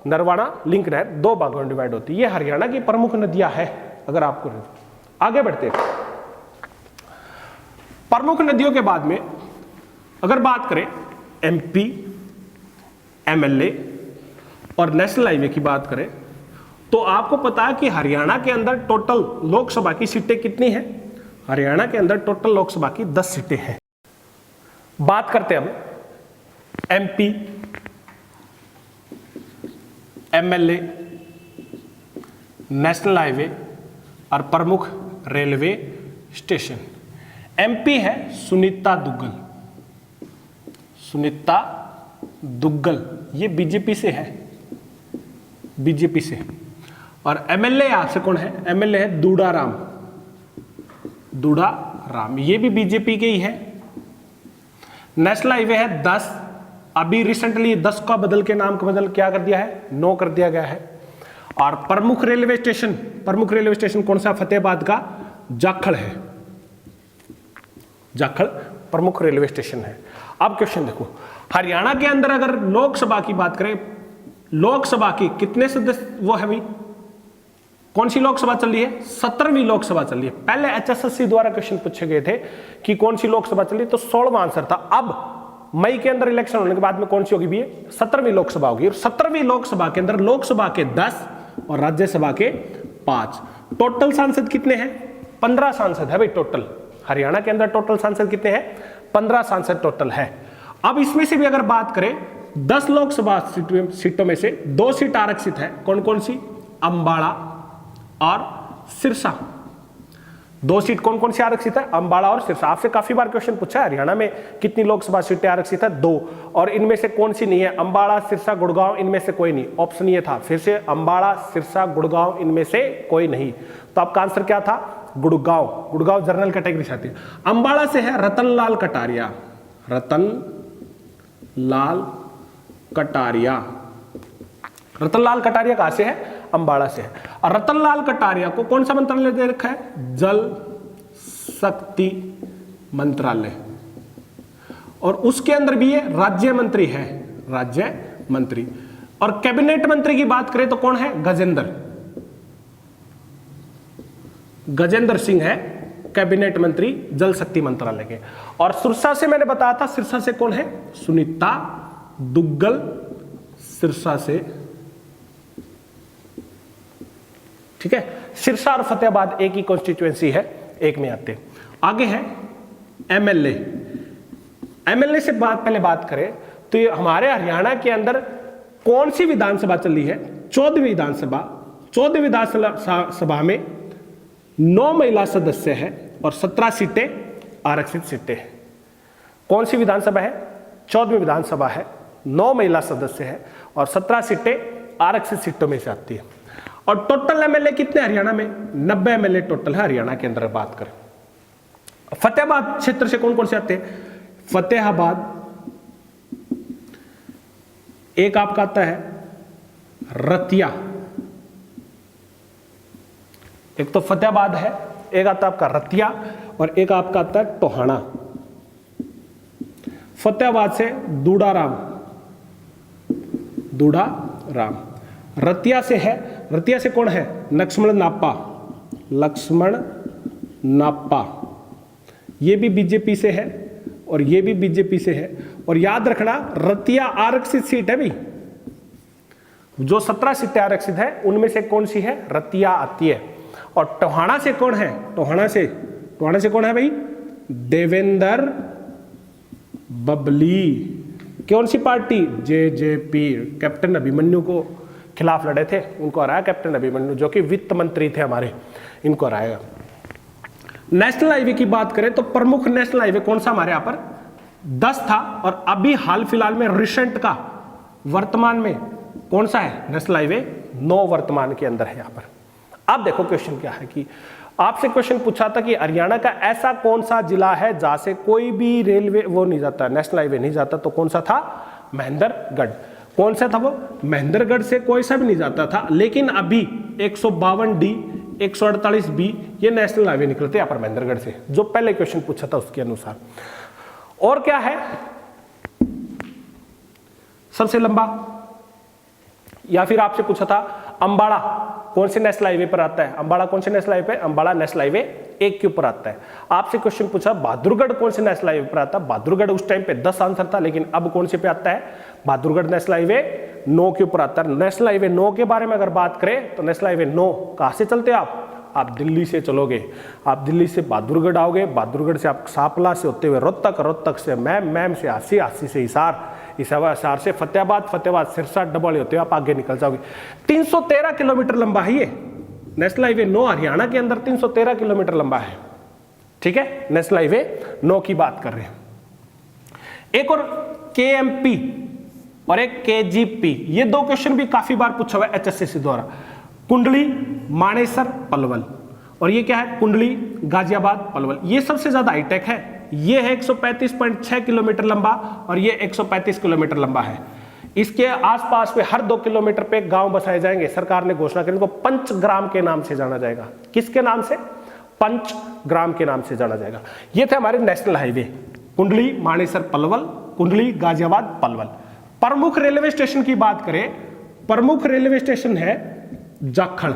नरवाना लिंक नहर 2 भागों में डिवाइड होती है। ये हरियाणा की प्रमुख नदियां है। अगर आपको आगे बढ़ते प्रमुख नदियों के बाद में अगर बात करें एमपी, एमएलए और नेशनल हाईवे की बात करें, तो आपको पता है कि हरियाणा के अंदर टोटल लोकसभा की सीटें कितनी हैं? हरियाणा के अंदर टोटल लोकसभा की 10 सीटें हैं। बात करते हैं हम एमपी, एमएलए, नेशनल हाईवे और प्रमुख रेलवे स्टेशन। एमपी है सुनीता दुग्गल, सुनीता दुग्गल, ये बीजेपी से है, बीजेपी से। और एमएलए आपसे कौन है? एमएलए है दूडाराम, दूडाराम, ये भी बीजेपी के ही है। नेशनल हाईवे है 10, अभी रिसेंटली 10 का बदल के नाम का बदल क्या कर दिया है, 9 कर दिया गया है। और प्रमुख रेलवे स्टेशन, प्रमुख रेलवे स्टेशन कौन सा? फतेहाबाद का जाखड़ है, जाखड़ प्रमुख रेलवे स्टेशन है। अब क्वेश्चन देखो, हरियाणा के अंदर अगर लोकसभा की बात करें, लोकसभा की कितने सदस्य वो है भाई, कौन सी लोकसभा चल रही है? 17वीं लोकसभा चल रही है। पहले एचएसएससी द्वारा क्वेश्चन पूछे गए थे कि कौन सी लोकसभा चल रही है, तो 16वां आंसर था। अब मई के अंदर इलेक्शन होने के बाद में कौन सी होगी भी? 17वीं लोकसभा होगी। और 17वीं लोकसभा के अंदर लोकसभा के 10 और राज्यसभा के 5। टोटल सांसद कितने हैं? 15 सांसद है भाई टोटल। हरियाणा के अंदर टोटल सांसद कितने हैं? 15 सांसद टोटल है। अब इसमें से भी अगर बात करें 10 लोकसभा सीटों में से 2 सीट आरक्षित है। कौन कौन सी? अंबाला और सिरसा। 2 सीट कौन कौन सी आरक्षित है? अंबाला और सिरसा। आपसे काफी बार क्वेश्चन पूछा है हरियाणा में कितनी लोकसभा सीटें आरक्षित है? 2। और इनमें से कौन सी नहीं है? अंबाला, सिरसा, गुड़गांव, इनमें से कोई नहीं। ऑप्शन ये था फिर से, अंबाला, सिरसा, गुड़गांव, इनमें से कोई नहीं। तो आपका आंसर क्या था? गुड़गांव। गुड़गांव जनरल कैटेगरी से आती है। अंबाला से है रतनलाल कटारिया, रतनलाल कटारिया। रतनलाल कटारिया कहां से है? अंबाला से है। और रतनलाल कटारिया को कौन सा मंत्रालय दे रखा है? जल शक्ति मंत्रालय। और उसके अंदर भी ये राज्य मंत्री है, राज्य मंत्री। और कैबिनेट मंत्री की बात करें तो कौन है? गजेंद्र सिंह है कैबिनेट मंत्री जल शक्ति मंत्रालय के। और सिरसा से मैंने बताया था, सिरसा से कौन है? सुनीता दुग्गल, सिरसा से। ठीक है, सिरसा और फतेहाबाद एक ही कॉन्स्टिट्यूएंसी है, एक में आते। आगे है एमएलए। एमएलए से पहले बात करें तो ये हमारे हरियाणा के अंदर कौन सी विधानसभा चल रही है? 14वीं विधानसभा। 14वीं विधानसभा में 9 महिला सदस्य है और 17 सीटें आरक्षित सीटें हैं। कौन सी विधानसभा है? 14वीं विधानसभा है, 9 महिला सदस्य है और 17 सीटें आरक्षित सीटों में से आती है। और टोटल एमएलए कितने हरियाणा में? 90 एमएलए टोटल है हरियाणा के अंदर बात करें। फतेहाबाद क्षेत्र से कौन कौन से आते हैं? फतेहाबाद एक आपका आता है रतिया, एक तो फतेहाबाद है, एक आता है आपका रतिया और एक आपका आता है टोहाना। फतेहाबाद से दूढ़ाराम, दूढ़ाराम। रतिया से है, रतिया से कौन है? लक्ष्मण नापा, लक्ष्मण नापा, ये भी बीजेपी से है और ये भी बीजेपी से है। और याद रखना रतिया आरक्षित सीट है भी, जो 17 सीटें आरक्षित है उनमें से कौन सी है? रतिया आती है। और टोहाना से कौन है? टोहाना से कौन है भाई? देवेंद्र बबली। कौन सी पार्टी? जेजेपी। कैप्टन अभिमन्यु को खिलाफ लड़े थे, उनको हराया कैप्टन अभिमन्यु, जो कि वित्त मंत्री थे हमारे, इनको हराएगा। नेशनल हाईवे की बात करें तो प्रमुख नेशनल हाईवे कौन सा हमारे यहां पर? 10 था और अभी हाल फिलहाल में रिसेंट का वर्तमान में कौन सा है? नेशनल हाईवे 9 वर्तमान के अंदर है यहां पर। अब देखो क्वेश्चन क्या है कि आपसे क्वेश्चन पूछा था कि हरियाणा का ऐसा कौन सा जिला है जहां से कोई भी रेलवे वो नहीं जाता, नेशनल हाईवे नहीं जाता, तो कौन सा था? महेंद्रगढ़। कौन सा था वो? महेंद्रगढ़ से कोई सा भी नहीं जाता था, लेकिन अभी 152D 148B ये नेशनल हाईवे निकलते हैं पर महेंद्रगढ़ से, जो पहले क्वेश्चन पूछा था उसके अनुसार। और क्या है सबसे लंबा? या फिर आपसे पूछा था अंबाड़ा कौन से नेशनल हाईवे पर आता है? अंबाड़ा कौन से national highway? Ambala national highway 1 के ऊपर आता है। आपसे क्वेश्चन पूछा बहादुरगढ़ कौन से नेशनल हाईवे पर आता है? बहादुरगढ़ उस टाइम पे 10 आंसर था, लेकिन अब कौन से पे आता है? बहादुरगढ़ नेशनल हाईवे 9 के ऊपर आता है। नेशनल हाईवे 9 के बारे में अगर बात करें तो नेशनल हाईवे 9 कहां से चलते हैं आप दिल्ली से चलोगे, आप दिल्ली से बहादुरगढ़ आओगे, बहादुरगढ़ से आप सापला से होते हुए रोहतक, रोहतक से मैम से हांसी, हांसी से हिसार, हिसार से फतेहाबाद, फतेहाबाद सिरसा, डबल होते हुए आप आगे निकल जाओगे। 313 किलोमीटर लंबा है ये नेशनल हाईवे 9, हरियाणा के अंदर 313 किलोमीटर लंबा है। ठीक है, नेशनल हाईवे 9 की बात कर रहे हैं। एक और KMP और एक KGP, ये 2 क्वेश्चन भी काफी बार पूछा हुआ है HSSC द्वारा। कुंडली मानेसर पलवल, और ये क्या है? कुंडली गाजियाबाद पलवल। ये सबसे ज्यादा हाईटेक है, ये है 135.6 किलोमीटर लंबा और ये 135 किलोमीटर लंबा है। इसके आसपास में हर 2 किलोमीटर पे गांव बसाए जाएंगे। सरकार ने घोषणा की, इनको पंचग्राम के नाम से जाना जाएगा। किसके नाम से? पंचग्राम के नाम से जाना जाएगा। ये थे हमारे नेशनल हाईवे, कुंडली मानेसर पलवल, कुंडली गाजियाबाद पलवल। प्रमुख रेलवे स्टेशन की बात करें, प्रमुख रेलवे स्टेशन है जाखड़।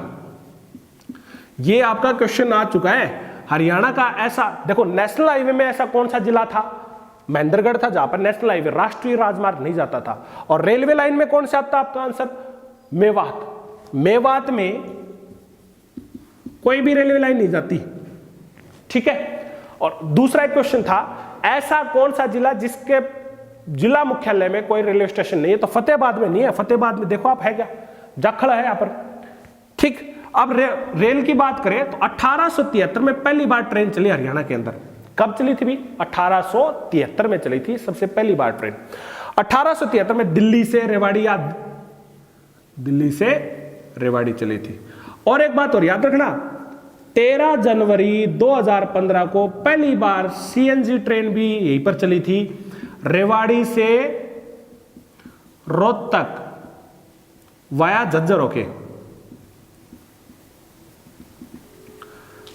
ये आपका क्वेश्चन आ चुका है। हरियाणा का ऐसा, देखो नेशनल हाईवे में ऐसा कौन सा जिला था? महेंद्रगढ़ था, जहां पर नेशनल हाईवे राष्ट्रीय राजमार्ग नहीं जाता था। और रेलवे लाइन में कौन सा आता आपका आंसर? मेवात। मेवात में कोई भी रेलवे लाइन नहीं जाती। ठीक है। और दूसरा एक क्वेश्चन था, ऐसा कौन सा जिला जिसके जिला मुख्यालय में कोई रेलवे स्टेशन नहीं है? तो फतेहाबाद में नहीं है। फतेहाबाद में देखो आप है क्या? जाखड़ है यहां पर। ठीक। अब रेल की बात करें तो 1873 में पहली बार ट्रेन चली हरियाणा के अंदर। कब चली थी भी? 1873 में चली थी सबसे पहली बार ट्रेन। 1873 में दिल्ली से रेवाड़ी चली थी। और एक बात और याद रखना, 13 जनवरी 2015 को पहली बार CNG ट्रेन भी यहीं पर चली थी, रेवाड़ी से रोहतक वाया झज्जर होके।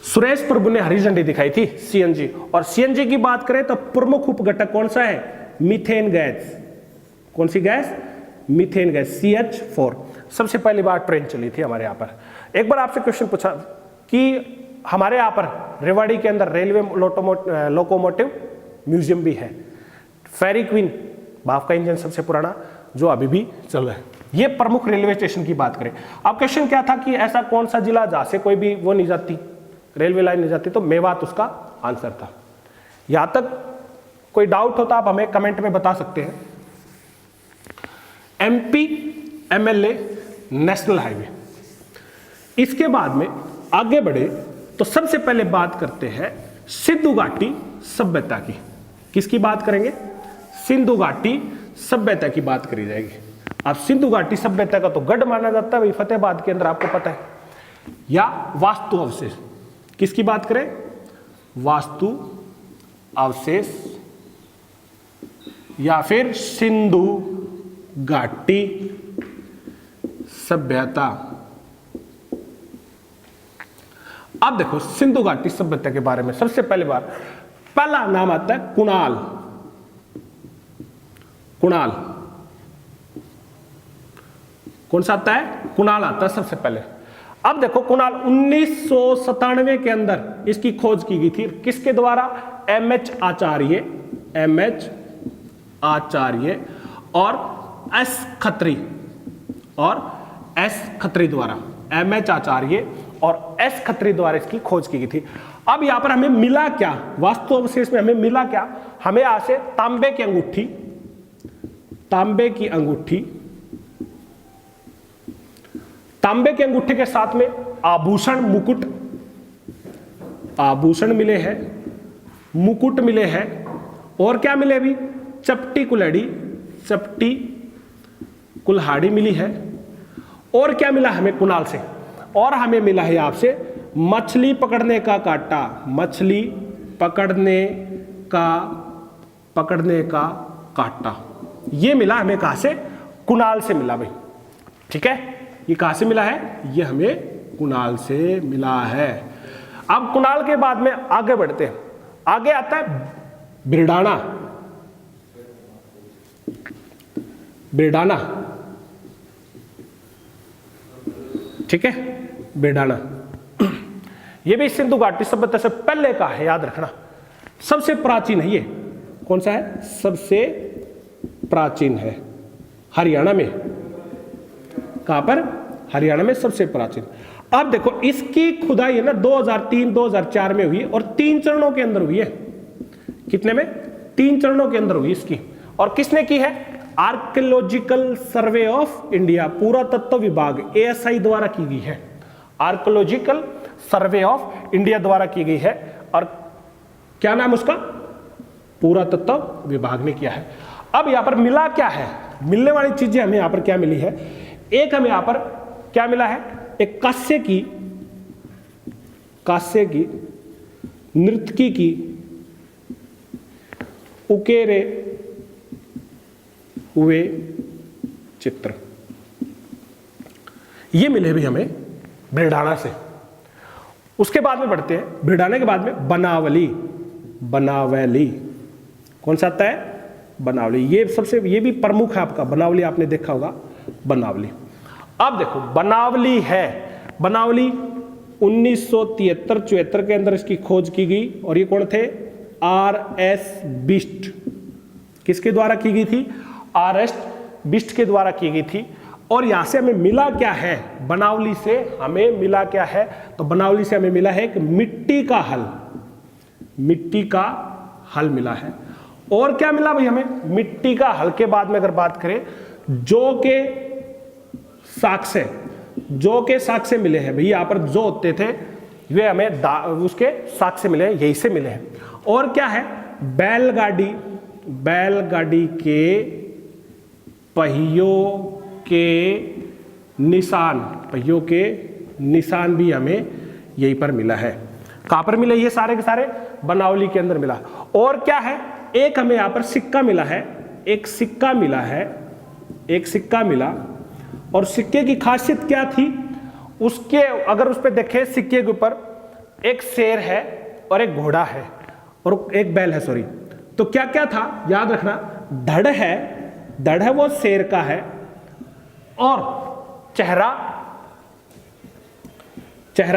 सुरेश प्रभु ने हरी झंडी दिखाई थी CNG। और CNG की बात करें तो प्रमुख उपघटक कौन सा है? Methane gas. कौन सी गैस? Methane gas, CH4। सबसे पहली बार ट्रेन चली थी हमारे यहां पर। एक बार आपसे क्वेश्चन पूछा कि हमारे यहां पर रेवाड़ी के अंदर रेलवे लोकोमोटिव म्यूजियम भी है। फेरी क्वीन भाप का इंजन सबसे पुराना जो अभी भी चल रहा है। ये प्रमुख रेलवे स्टेशन की बात करें। अब क्वेश्चन क्या था कि ऐसा कौन सा जिला जहां से कोई भी वो नहीं जाती, रेलवे लाइन नहीं जाती? तो मेवात उसका आंसर था। यहां तक कोई डाउट होता आप हमें कमेंट में बता सकते हैं। MP MLA national highway. इसके बाद में आगे बढ़े तो सबसे पहले बात करते हैं सिंधु घाटी सभ्यता की। किसकी बात करेंगे? सिंधु घाटी सभ्यता की बात करी जाएगी। अब सिंधु घाटी सभ्यता का तो गढ़ माना जाता है भाई फतेहाबाद के अंदर, आपको पता है। या वास्तु अवशेष, किसकी बात करें, वास्तु अवशेष या फिर सिंधु घाटी सभ्यता। अब देखो सिंधु घाटी सभ्यता के बारे में सबसे पहला नाम आता है कुणाल। कुणाल कौन सा आता है, कुणाल आता है सबसे पहले। अब देखो कुणाल 1997 के अंदर इसकी खोज की गई थी, किसके द्वारा, एमएच आचार्य और एस खत्री द्वारा, एमएच आचार्य और एस खत्री द्वारा इसकी खोज की गई थी। अब यहां पर हमें मिला क्या, वास्तु अवशेष में हमें मिला क्या, हमें यहां से तांबे की अंगूठी के साथ में आभूषण मिले हैं, मुकुट मिले हैं, और क्या मिले भी, चपटी कुल्हाड़ी मिली है। और क्या मिला हमें कुणाल से, और हमें मिला है आपसे मछली पकड़ने का कांटा, ये मिला हमें कहां से, कुणाल से मिला भाई, ठीक है। ये कहां से मिला है, ये हमें कुणाल से मिला है। अब कुणाल के बाद में आगे बढ़ते हैं, आगे आता है बिरडाना। ठीक है, बिरडाना ये भी सिंधु घाटी सभ्यता से पहले का है, याद रखना। सबसे प्राचीन है ये, कौन सा है, सबसे प्राचीन है हरियाणा में। कहां पर, हरियाणा में सबसे प्राचीन। अब देखो इसकी खुदाई है ना 2003-2004 में हुई और 3 चरणों के अंदर हुई है। कितने में, 3 चरणों के अंदर हुई इसकी। और किसने की है, आर्कियोलॉजिकल सर्वे ऑफ इंडिया, पुरातत्व विभाग ASI द्वारा की गई है। आर्कियोलॉजिकल सर्वे ऑफ इंडिया द्वारा की गई है। और क्या नाम उसका, पुरातत्व विभाग ने किया है। अब यहां पर मिला क्या है, मिलने वाली चीजें हमें यहां पर क्या मिली है, एक हमें यहां पर क्या मिला है, एक कांस्य की नृत्यकी की उकेरे हुए चित्र, ये मिले भी हमें बिरडाना से। उसके बाद में बढ़ते हैं, बिरडाना के बाद में बनावली। कौन सा आता है, बनावली। ये भी प्रमुख है आपका, बनावली आपने देखा होगा, बनावली। अब देखो बनावली है, बनावली 1973-74 के अंदर इसकी खोज की गई। और ये कौन थे, RS बिष्ट। किसके द्वारा की गई थी, RS बिष्ट के द्वारा की गई थी। और यहां से हमें मिला क्या है, बनावली से हमें मिला क्या है, तो बनावली से हमें मिला है एक मिट्टी का हल मिला है। और क्या मिला भाई हमें, मिट्टी का हल के बाद में अगर बात करें, जौ के साक्ष्य मिले हैं भाई। यहां पर जो होते थे वे हमें उसके साक्ष्य मिले हैं, यही से मिले हैं। और क्या है, बैलगाड़ी के पहियों के निशान भी हमें यहीं पर मिला है। कहां पर मिले, ये सारे के सारे बनावली के अंदर मिला। और क्या है, एक हमें यहां पर सिक्का मिला है, एक सिक्का मिला। और सिक्के की खासियत क्या थी, उसके अगर उस पर देखें, सिक्के के ऊपर एक शेर है और एक घोड़ा है और एक बैल है, सॉरी। तो क्या क्या था, याद रखना, धड़ है वो शेर का है, और चेहरा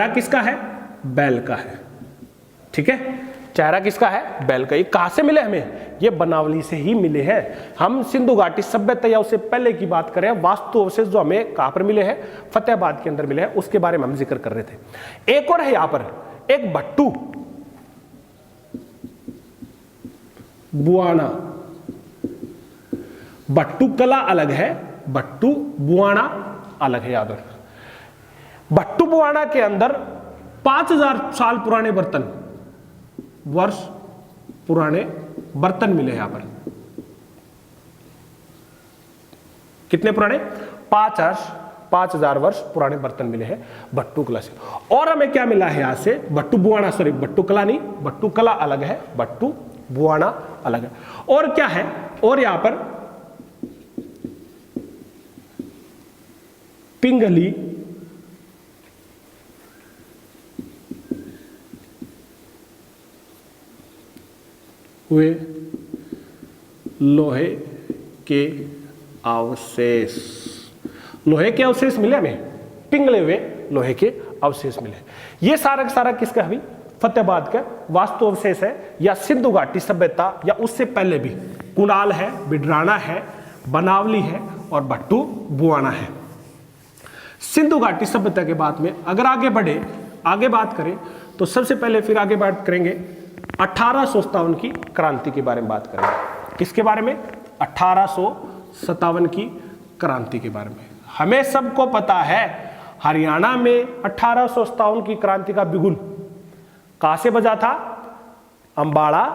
किसका है, बैल का है। ठीक है, चेहरा किसका है, बैल का। ये कहां से मिले हमें, ये बनावली से ही मिले हैं। हम सिंधु घाटी सभ्यता या उससे पहले की बात करें, वास्तु अवशेष जो हमें कहां पर मिले हैं, फतेहाबाद के अंदर मिले हैं, उसके बारे में हम जिक्र कर रहे थे। एक और है यहां पर, एक भट्टू बुआना। भट्टू कला अलग है, भट्टू बुआना अलग है, याद रखना। भट्टू बुआना के अंदर 5000 साल पुराने वर्ष पुराने बर्तन मिले यहां पर। कितने पुराने? 5000 वर्ष पुराने बर्तन मिले हैं भट्टू कला से। और हमें क्या मिला है यहां से? भट्टू बुआना, सॉरी भट्टू कला नहीं, भट्टू कला अलग है, भट्टू बुआना अलग है। और क्या है? और यहां पर पिंगली हुए लोहे के अवशेष, लोहे के अवशेष मिले हमें, पिंगले हुए लोहे के अवशेष मिले। ये सारा सारा किसका है? फतेहाबाद का वास्तु अवशेष है, या सिंधु घाटी सभ्यता, या उससे पहले भी कुणाल है, बिडराना है, बनावली है और भट्टू बुआना है। सिंधु घाटी सभ्यता के बाद में अगर आगे बात करें तो सबसे पहले फिर आगे बात करेंगे 1857 की क्रांति के बारे में बात करेंगे। किसके बारे में? 1857 की क्रांति के बारे में। हमें सबको पता है हरियाणा में 1857 की क्रांति का बिगुल कहां से बजा था? अंबाड़ा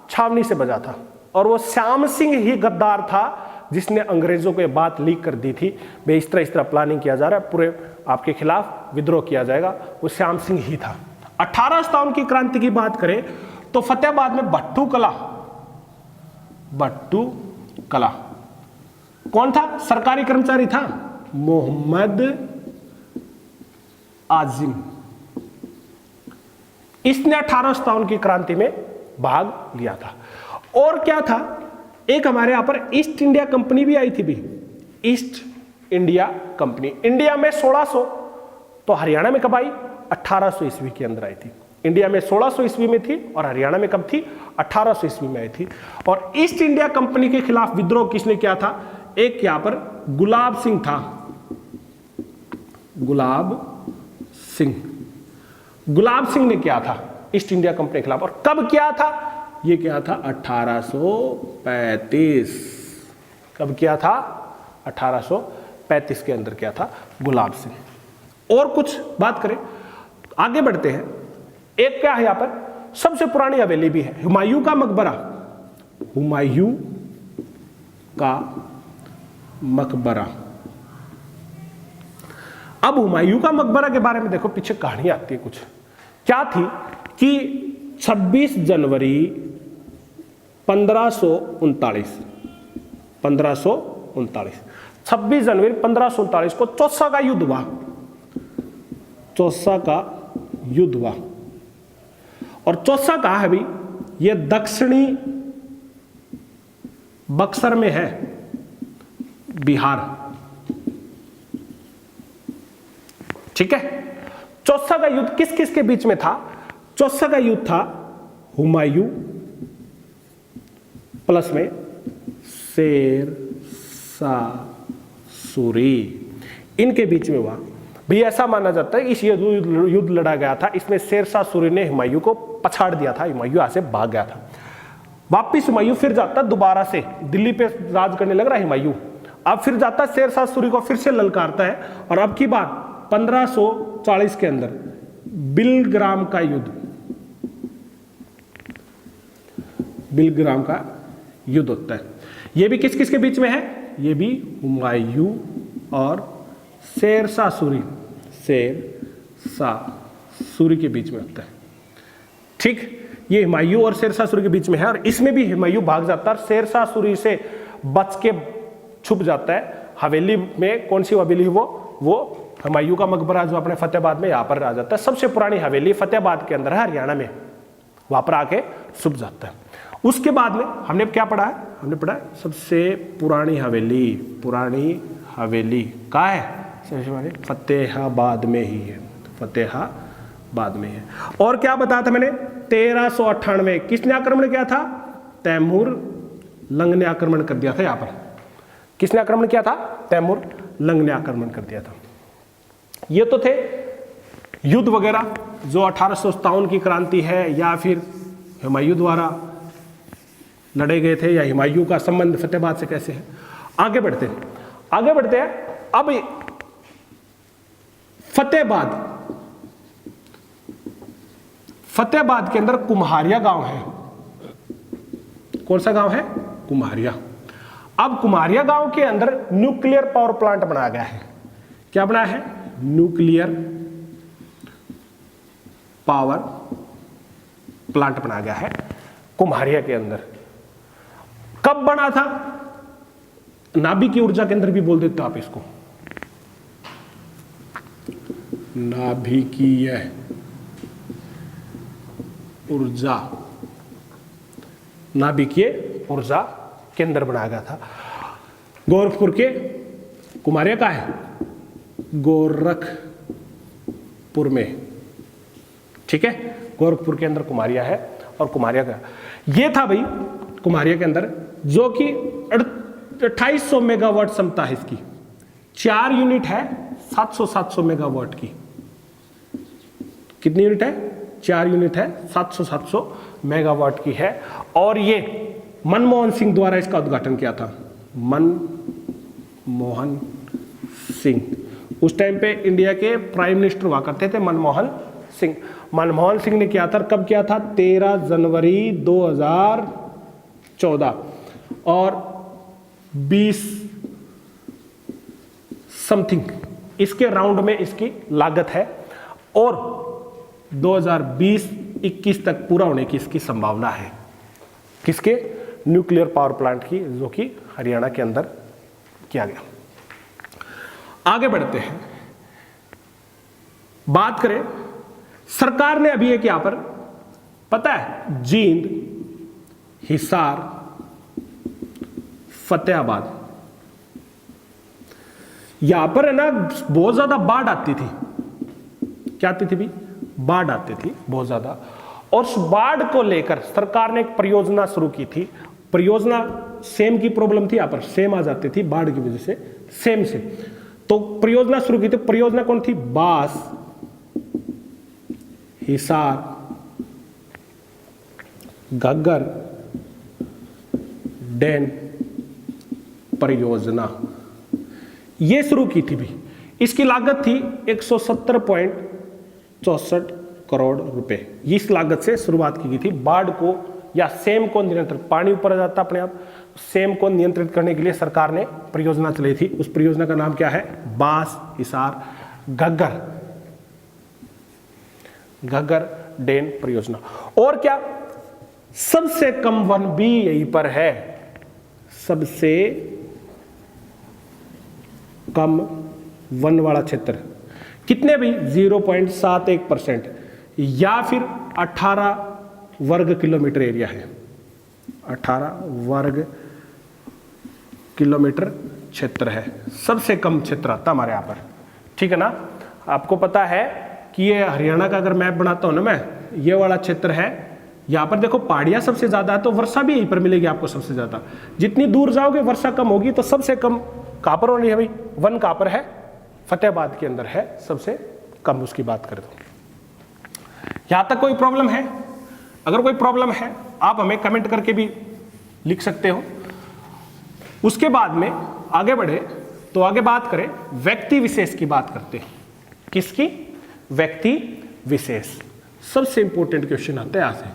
छावनी से बजा था। और वो श्याम सिंह ही गद्दार था जिसने अंग्रेजों को ये बात लीक कर दी थी, भाई इस तरह प्लानिंग किया जा रहा है, पूरे आपके खिलाफ विद्रोह किया जाएगा। वो श्याम सिंह ही था। 1857 की क्रांति की बात करें तो फतेहाबाद में भट्टू कला कौन था? सरकारी कर्मचारी था, मोहम्मद आजिम। इसने 1857 की क्रांति में भाग लिया था। और क्या था? एक हमारे यहां पर ईस्ट इंडिया कंपनी भी आई थी भी, ईस्ट इंडिया कंपनी। इंडिया में 1600, तो हरियाणा में कब आई? 1800 ईस्वी के अंदर आई थी। इंडिया में 1600 ईस्वी में थी और हरियाणा में कब थी? 1800 ईस्वी में आई थी। और ईस्ट इंडिया कंपनी के खिलाफ विद्रोह किसने किया था? एक यहां पर गुलाब सिंह था, गुलाब सिंह ने किया था ईस्ट इंडिया कंपनी के खिलाफ। और कब किया था? ये किया था 1835। कब किया था? 1835 के अंदर किया था गुलाब सिंह। और कुछ बात करें, आगे बढ़ते हैं। एक क्या है यहां पर? सबसे पुरानी हवेली भी है, हुमायूं का मकबरा। हुमायूं का मकबरा। अब हुमायूं का मकबरा के बारे में देखो, पीछे कहानी आती है कुछ। क्या थी कि 26 जनवरी 1539 26 जनवरी 1539 को चौसा का युद्ध हुआ। और चौसा कहा है भाई? यह दक्षिणी बक्सर में है, बिहार। ठीक है। चौसा का युद्ध किस किस के बीच में था? चौसा का युद्ध था हुमायूं प्लस में शेर शाह सूरी, इनके बीच में हुआ। भी ऐसा माना जाता है कि इस युद्ध लड़ा गया था, इसमें शेर शाह सूरी ने हुमायूं को पछाड़ दिया था, हुमायूं यहां से भाग गया था। वापिस हुमायूं फिर जाता दोबारा से, दिल्ली पे राज करने लग रहा है हुमायूं। अब फिर जाता शेर शाह सूरी को फिर से ललकारता है। और अब की बात 1540 के अंदर बिलग्राम का युद्ध होता है। यह भी किस किस के बीच में है? यह भी हुमायूं और शेर शाह सूरी के बीच में होता है। ठीक, ये हुमायूं और शेर शाह सूरी के बीच में है। और इसमें भी हुमायूं भाग जाता है, शेर शाह सूरी से बच के छुप जाता है हवेली में। कौन सी हवेली? वो हुमायूं का मकबरा जो अपने फतेहाबाद में यहाँ पर आ जाता है। सबसे पुरानी हवेली फतेहाबाद के अंदर है, हरियाणा में, वहां पर आके छुप जाता है। उसके बाद में हमने क्या पढ़ा है? हमने पढ़ा है सबसे पुरानी हवेली कहाँ है? सबसे पुरानी फतेहाबाद में ही है, फतेहाबाद में है। और क्या बताया था मैंने? 1398 किसने आक्रमण किया था? तैमूर लंग ने आक्रमण कर दिया था। यहाँ पर किसने आक्रमण किया था? तैमूर लंग ने आक्रमण कर दिया था। ये तो थे युद्ध वगैरह जो 1857 की क्रांति है, या फिर हुमायूं द्वारा लड़े गए थे, या हुमायूं का संबंध फतेहाबाद से कैसे है। आगे बढ़ते हैं। अब फतेहाबाद के अंदर कुम्हारिया गांव है। कौन सा गांव है? कुम्हारिया। अब कुमारिया गांव के अंदर न्यूक्लियर पावर प्लांट बनाया गया है। क्या बनाया है? न्यूक्लियर पावर प्लांट बनाया गया है कुम्हारिया के अंदर। कब बना था? नाभिकीय ऊर्जा केंद्र भी बोल देते हो आप इसको, नाभिकीय ऊर्जा, नाभिकीय ऊर्जा केंद्र बनाया गया था। गोरखपुर के कुमारिया का है, गोरखपुर में, ठीक है, गोरखपुर के अंदर कुमारिया है। और कुमारिया का ये था भाई कुमारिया के अंदर, जो कि 2800 मेगावाट क्षमता है इसकी। 4 यूनिट है 700 मेगावाट की। कितनी यूनिट है? 4 यूनिट है 700 मेगावाट की है। और ये मनमोहन सिंह द्वारा इसका उद्घाटन किया था। मनमोहन सिंह, उस टाइम पे इंडिया के प्राइम मिनिस्टर हुआ करते थे मनमोहन सिंह। मनमोहन सिंह ने किया था, कब किया था? 13 जनवरी 2014 और 20 समथिंग इसके राउंड में इसकी लागत है। और 2020-21 तक पूरा होने की इसकी संभावना है। किसके? न्यूक्लियर पावर प्लांट की, जो कि हरियाणा के अंदर किया गया। आगे बढ़ते हैं, बात करें सरकार ने अभी एक यहां पर पता है जींद, हिसार, फतेहाबाद, यहां पर है ना बहुत ज्यादा बाढ़ आती थी। क्या आती थी भी? बाढ़ आती थी बहुत ज्यादा। और उस बाढ़ को लेकर सरकार ने एक परियोजना शुरू की थी। परियोजना सेम की प्रॉब्लम थी, यहां पर सेम आ जाती थी बाढ़ की वजह से, सेम से। तो परियोजना शुरू की थी। परियोजना कौन थी? बास, हिसार, घग्गर डैम परियोजना, ये शुरू की थी भी। इसकी लागत थी 170.64 करोड़ रुपए। इस लागत से शुरुआत की गई थी। बाढ़ को या सेम को नियंत्रित, पानी ऊपर आ जाता अपने आप, सेम को नियंत्रित करने के लिए सरकार ने परियोजना चलाई थी। उस परियोजना का नाम क्या है? बास, हिसार, घग्गर डैम परियोजना। और क्या? सबसे कम वन भी यहीं पर है, सबसे कम वन वाला क्षेत्र। कितने भी? 0.71% या फिर 18 वर्ग किलोमीटर एरिया है। 18 वर्ग किलोमीटर क्षेत्र है, सबसे कम क्षेत्र आता हमारे यहाँ पर, ठीक है ना। आपको पता है कि ये हरियाणा का अगर मैप बनाता हूं ना मैं, ये वाला क्षेत्र है, यहाँ पर देखो पहाड़ियाँ सबसे ज़्यादा है, तो वर्षा भी यहीं पर मिलेगी आपको सबसे ज़्यादा। जितनी दूर जाओगे वर्षा कम होगी। तो सबसे कम कहाँ पर होनी है भाई? वन कहाँ पर है? फतेहाबाद के अंदर है सबसे कम। उसकी बात करें तो यहाँ तक कोई प्रॉब्लम है? अगर कोई प्रॉब्लम है आप हमें कमेंट करके भी लिख सकते हो। उसके बाद में आगे बढ़े तो आगे बात करें व्यक्ति विशेष की बात करते हैं। किसकी? व्यक्ति विशेष। सबसे इंपॉर्टेंट क्वेश्चन आता है यहां से,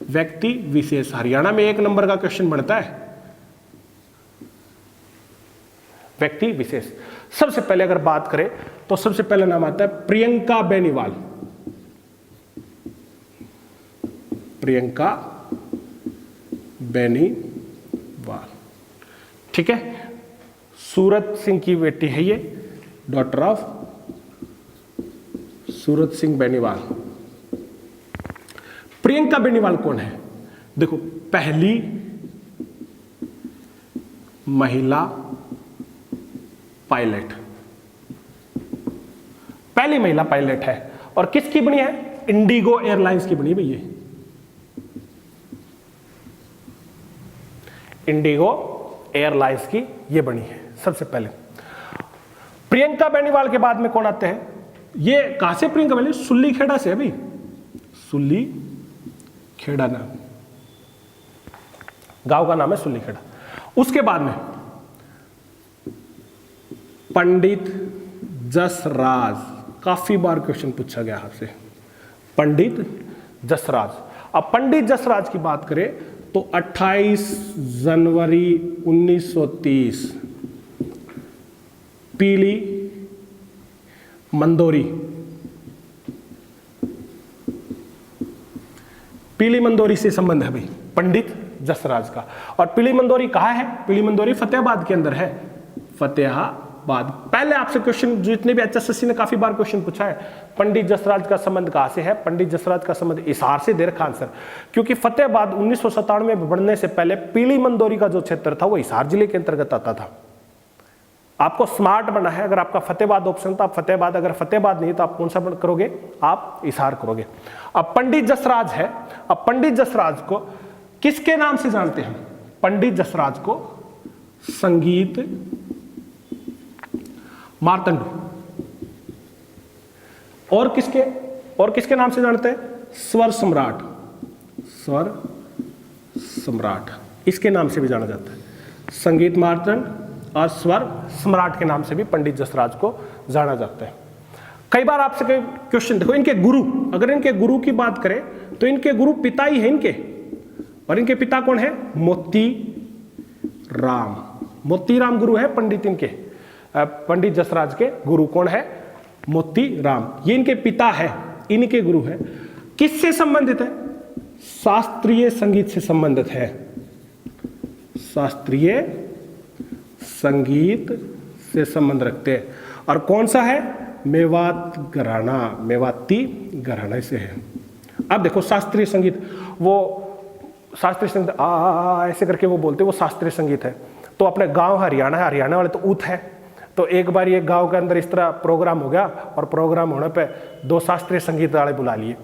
व्यक्ति विशेष। हरियाणा में 1 नंबर का क्वेश्चन बनता है व्यक्ति विशेष। सबसे पहले अगर बात करें तो सबसे पहला नाम आता है प्रियंका बेनीवाल। प्रियंका बेनीवाल, ठीक है। सूरत सिंह की बेटी है ये, डॉटर ऑफ सूरत सिंह बेनीवाल। प्रियंका बेनीवाल कौन है? देखो, पहली महिला पायलट, पहली महिला पायलट है। और किसकी बनी है? इंडिगो एयरलाइंस की बनी भैया। इंडिगो एयरलाइंस की ये बनी है सबसे पहले। प्रियंका बेनीवाल के बाद में कौन आते हैं? ये कहां से प्रियंका बेनीवाल? सुल्ली खेड़ा से अभी, सुल्ली खेड़ा नाम, गांव का नाम है सुल्ली खेड़ा। उसके बाद में पंडित जसराज, काफी बार क्वेश्चन पूछा गया आपसे, पंडित जसराज। अब पंडित जसराज की बात करें तो 28 जनवरी 1930 पीली मंदोरी, पीली मंदोरी से संबंध है भाई पंडित जसराज का। और पीली मंदोरी कहाँ है? पीली मंदोरी फतेहाबाद के अंदर है, फतेहाबाद। पहले आपसे क्वेश्चन जितने भी HSSC ने काफी बार क्वेश्चन पूछा है, पंडित जसराज का संबंध कहां से है? पंडित जसराज का संबंध हिसार से दे रखा आंसर, क्योंकि फतेहाबाद 1997 में बढ़ने से पहले पीली मंदोरी का जो क्षेत्र था वो हिसार जिले के अंतर्गत आता था। आपको स्मार्ट बना है, अगर आपका फतेहाबाद ऑप्शन था आप फतेहाबाद, अगर फतेहाबाद नहीं तो आप कौन सा करोगे? आप हिसार करोगे। अब पंडित जसराज है, अब पंडित जसराज को किसके नाम से जानते हैं? पंडित जसराज को संगीत मार्तंड। और किसके नाम से जानते हैं? स्वर सम्राट, स्वर सम्राट इसके नाम से भी जाना जाता है। संगीत मार्तंड और स्वर सम्राट के नाम से भी पंडित जसराज को जाना जाता है। कई बार आपसे क्वेश्चन देखो, इनके गुरु, अगर इनके गुरु की बात करें तो इनके गुरु पिता ही है इनके, और इनके पिता कौन है? मोती राम। मोती राम गुरु है पंडित इनके, पंडित जसराज के गुरु कौन है? मोती राम। ये इनके पिता है, इनके गुरु है। किससे संबंधित है? शास्त्रीय संगीत से संबंधित है, शास्त्रीय संगीत से संबंध रखते हैं। और कौन सा है? मेवात घराना, मेवाती घराने से है। अब देखो शास्त्रीय संगीत, वो शास्त्रीय संगीत ऐसे करके वो बोलते, वो शास्त्रीय संगीत है। तो अपने गांव हरियाणा है, हरियाणा वाले तो ऊत है। तो एक बार ये गांव के अंदर इस तरह प्रोग्राम हो गया, और प्रोग्राम होने पे 2 शास्त्रीय संगीत वाले बुला लिए।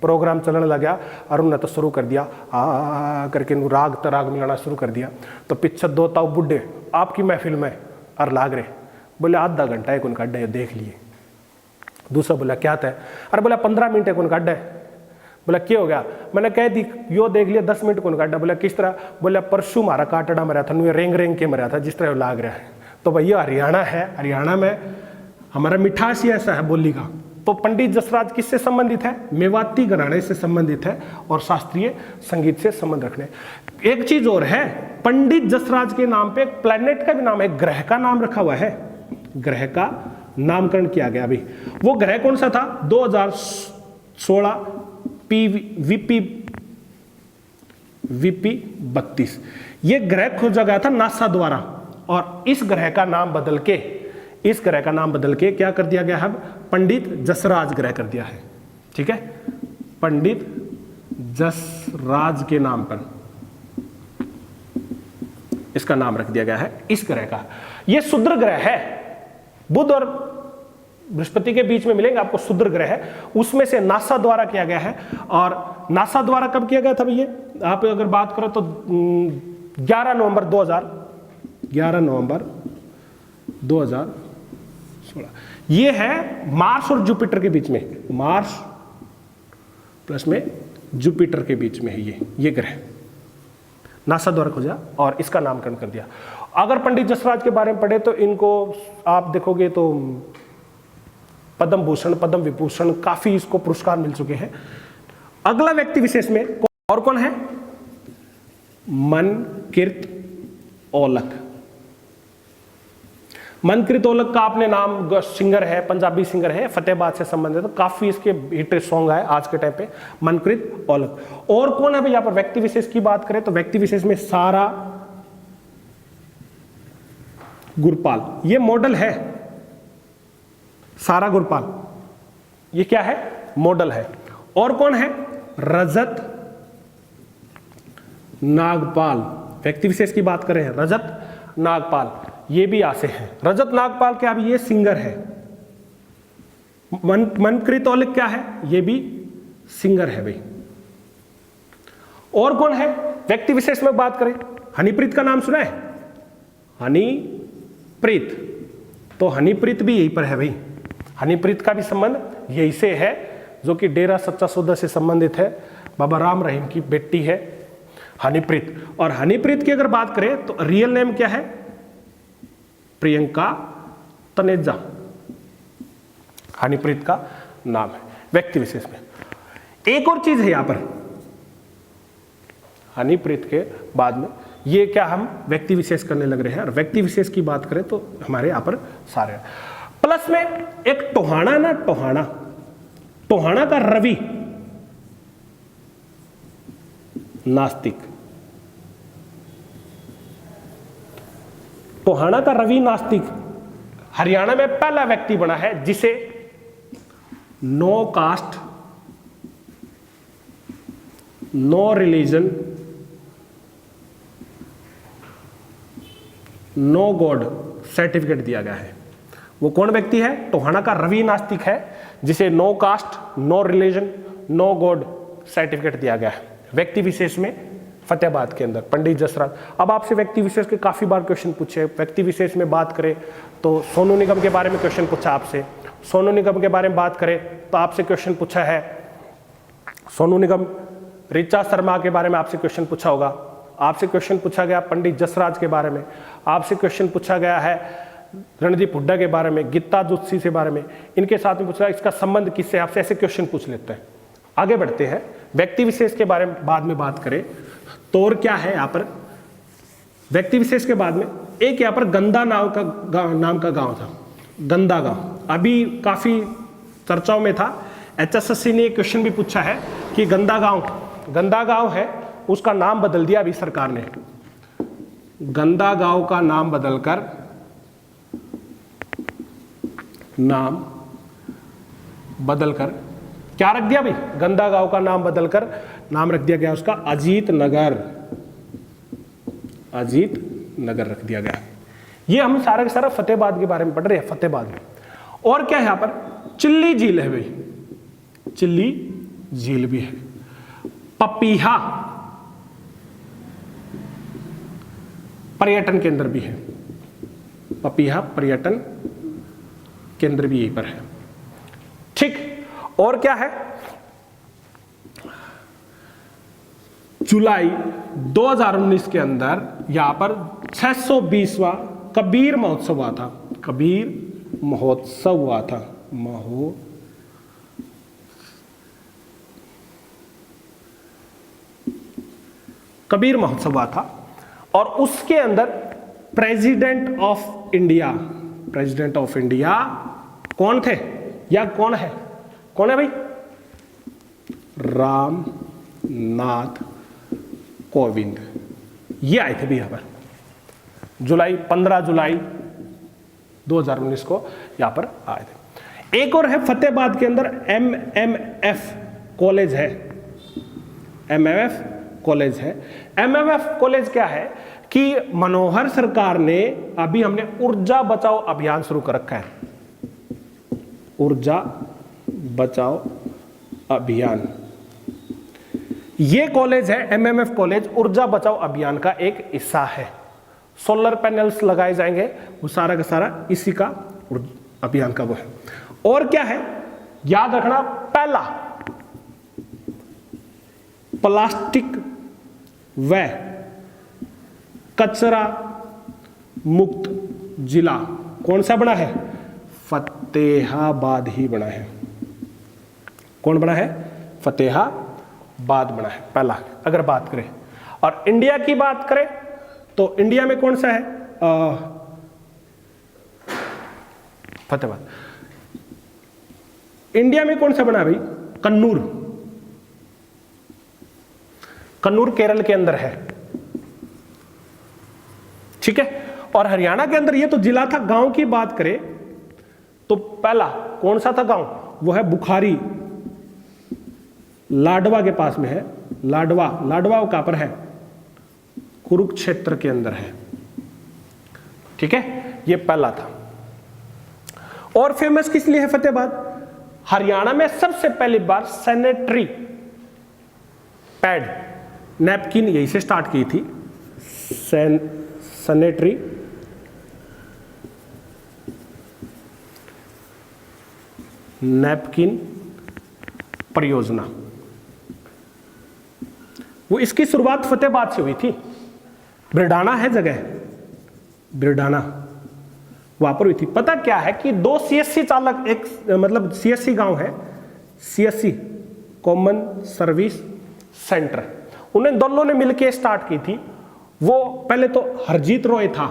प्रोग्राम चलने लगा और उन्होंने तो शुरू कर दिया करके राग तराग मिलाना शुरू कर दिया। तो पीछे 2 ताऊ बुढ़े आपकी महफिल में और लाग रहे, बोले आधा घंटा एक उनका अड्डा देख लिए। दूसरा बोला क्या था? अरे बोला 15 मिनट एक उनका अड्डा है। बोला क्या हो गया? मैंने कह दी यो देख लिया 10 मिनट कौन काटा। बोला किस तरह? बोला परसों मारा काटड़ा मरा था, नुए रेंग रेंग के मरा था, जिस तरह लाग रहा है। तो भैया हरियाणा है, हरियाणा में हमारा मिठास ही ऐसा है बोली का। तो पंडित जसराज किससे संबंधित है? मेवाती घराने से संबंधित है और शास्त्रीय संगीत से संबंध रखने। एक चीज और है, पंडित जसराज के नाम पे एक प्लैनेट का भी नाम है, ग्रह का नाम रखा हुआ है, ग्रह का नामकरण किया गया। अभी वो ग्रह कौन सा था? 2016 VP 32 ये ग्रह खोजा गया था नासा द्वारा, और इस ग्रह का नाम बदल के क्या कर दिया गया है? पंडित जसराज ग्रह कर दिया है। ठीक है, पंडित जसराज के नाम पर इसका नाम रख दिया गया है, इस ग्रह का। यह शुद्र ग्रह है, बुध और बृहस्पति के बीच में मिलेंगे आपको, शुद्र ग्रह है। उसमें से नासा द्वारा किया गया है। और नासा द्वारा कब किया गया था भैया? आप अगर बात करो तो 11 नवंबर 2016। ये है मार्स और जुपिटर के बीच में, मार्स प्लस में जुपिटर के बीच में है ये ग्रह, नासा द्वारा खोजा और इसका नामकरण कर दिया। अगर पंडित जसराज के बारे में पढ़े तो इनको आप देखोगे तो पद्म भूषण, पद्म विभूषण, काफी इसको पुरस्कार मिल चुके हैं। अगला व्यक्ति विशेष में और कौन है? मनकृत औलख। मनकृत औलख का आपने नाम, सिंगर है, पंजाबी सिंगर है, फतेहाबाद से संबंधित, तो काफी इसके हिट सॉन्ग है आज के टाइम पे, मनकृत औलख। और कौन है भाई? यहां पर व्यक्ति विशेष की बात करें तो व्यक्ति विशेष में सारा गुरपाल, ये मॉडल है। सारा गुरपाल ये क्या है? मॉडल है। और कौन है? रजत नागपाल। व्यक्ति विशेष की बात करें, रजत नागपाल, ये भी आसे हैं। रजत नागपाल क्या? अभी ये सिंगर है। मनकृत औलख क्या है? ये भी सिंगर है भाई। और कौन है व्यक्ति विशेष में बात करें? हनीप्रीत का नाम सुना है? हनीप्रीत, तो हनीप्रीत भी यहीं पर है भाई। हनीप्रीत का भी संबंध यही से है, जो कि डेरा सच्चा सौदा से संबंधित है। बाबा राम रहीम की बेटी है हनीप्रीत। और हनीप्रीत की अगर बात करें तो रियल नेम क्या है? प्रियंका तनेजा, हनीप्रीत का नाम है व्यक्ति विशेष में। एक और चीज है यहां पर, हनीप्रीत के बाद में। ये क्या हम व्यक्ति विशेष करने लग रहे हैं, और व्यक्ति विशेष की बात करें तो हमारे यहाँ पर सारे। प्लस में एक टोहाना ना, टोहाना का रवि नास्तिक, टोहाना का रवि नास्तिक हरियाणा में पहला व्यक्ति बना है जिसे no caste, no religion, no god certificate दिया गया है। वो कौन व्यक्ति है? टोहाना का रवि नास्तिक है जिसे no caste, no religion, no god certificate दिया गया है। व्यक्ति विशेष में फतेहाबाद के अंदर पंडित जसराज। अब आपसे व्यक्ति विशेष के काफी बार क्वेश्चन पूछे। व्यक्ति विशेष में बात करें तो सोनू निगम के बारे में क्वेश्चन पूछा आपसे। सोनू निगम के बारे में बात करें तो आपसे क्वेश्चन पूछा है सोनू निगम। ऋचा शर्मा के बारे में आपसे क्वेश्चन पूछा होगा। आपसे क्वेश्चन पूछा गया पंडित जसराज के बारे में। आपसे क्वेश्चन पूछा गया है रणदीप हुड्डा के बारे में, गीता जोशी के बारे में। इनके साथ में पूछा इसका संबंध किससे, आपसे ऐसे क्वेश्चन पूछ लेते हैं। आगे बढ़ते हैं। व्यक्ति विशेष के बारे में बाद में बात करें तो और क्या है यहाँ पर, व्यक्ति विशेष के बाद में एक यहाँ पर गंदा नाम का गांव था, गंदा गांव। अभी काफी चर्चाओं में था। HSSC ने एक क्वेश्चन भी पूछा है कि गंदा गांव है, उसका नाम बदल दिया अभी सरकार ने। गंदा गांव का नाम बदलकर क्या रख दिया भाई? गंदा गांव का नाम बदलकर नाम रख दिया गया उसका अजीत नगर रख दिया गया। ये हम सारा के सारा फतेहाबाद के बारे में पढ़ रहे हैं, फतेहाबाद में। और क्या है यहाँ पर? चिल्ली झील है भाई, चिल्ली झील भी है। पपीहा पर्यटन केंद्र भी है, पपीहा पर्यटन केंद्र भी यहीं पर है। ठीक, और क्या है? जुलाई 2019 के अंदर यहां पर 620वां कबीर महोत्सव हुआ था। कबीर महोत्सव हुआ था, कबीर महोत्सव हुआ था। और उसके अंदर प्रेसिडेंट ऑफ इंडिया कौन थे या कौन है? कौन है भाई? राम नाथ कोविंद। ये आए थे भी यहां पर 15 जुलाई 2019 को यहां पर आए थे। एक और है फतेहाबाद के अंदर MMF कॉलेज है। MMF कॉलेज क्या है कि मनोहर सरकार ने अभी हमने ऊर्जा बचाओ अभियान शुरू कर रखा है। ऊर्जा बचाओ अभियान, ये कॉलेज है MMF कॉलेज, ऊर्जा बचाओ अभियान का एक हिस्सा है। सोलर पैनल्स लगाए जाएंगे, वो सारा का सारा इसी का अभियान का वो है। और क्या है याद रखना, पहला प्लास्टिक व कचरा मुक्त जिला कौन सा बना है? फतेहाबाद ही बना है। कौन बना है? फतेहाबाद बना है पहला, अगर बात करें। और इंडिया की बात करें तो इंडिया में कौन सा है? फतेहाबाद। इंडिया में कौन सा बना है भाई? कन्नूर केरल के अंदर है। ठीक है। और हरियाणा के अंदर ये तो जिला था। गांव की बात करें तो पहला कौन सा था गांव? वो है बुखारी, लाडवा के पास में है। लाडवा कहां पर है? कुरुक्षेत्र के अंदर है। ठीक है, ये पहला था। और फेमस किस लिए है फतेहाबाद? हरियाणा में सबसे पहली बार सैनिटरी पैड, नैपकिन यहीं से स्टार्ट की थी। सैनिटरी नैपकिन परियोजना, वो इसकी शुरुआत फतेहाबाद से हुई थी। बिरडाना है जगह, बिरडाना वहां पर हुई थी। पता क्या है कि 2 CSC चालक, एक मतलब CSC गांव है, CSC कॉमन सर्विस सेंटर, उन्हें दोनों ने मिलकर स्टार्ट की थी। वो पहले तो हरजीत रॉय था,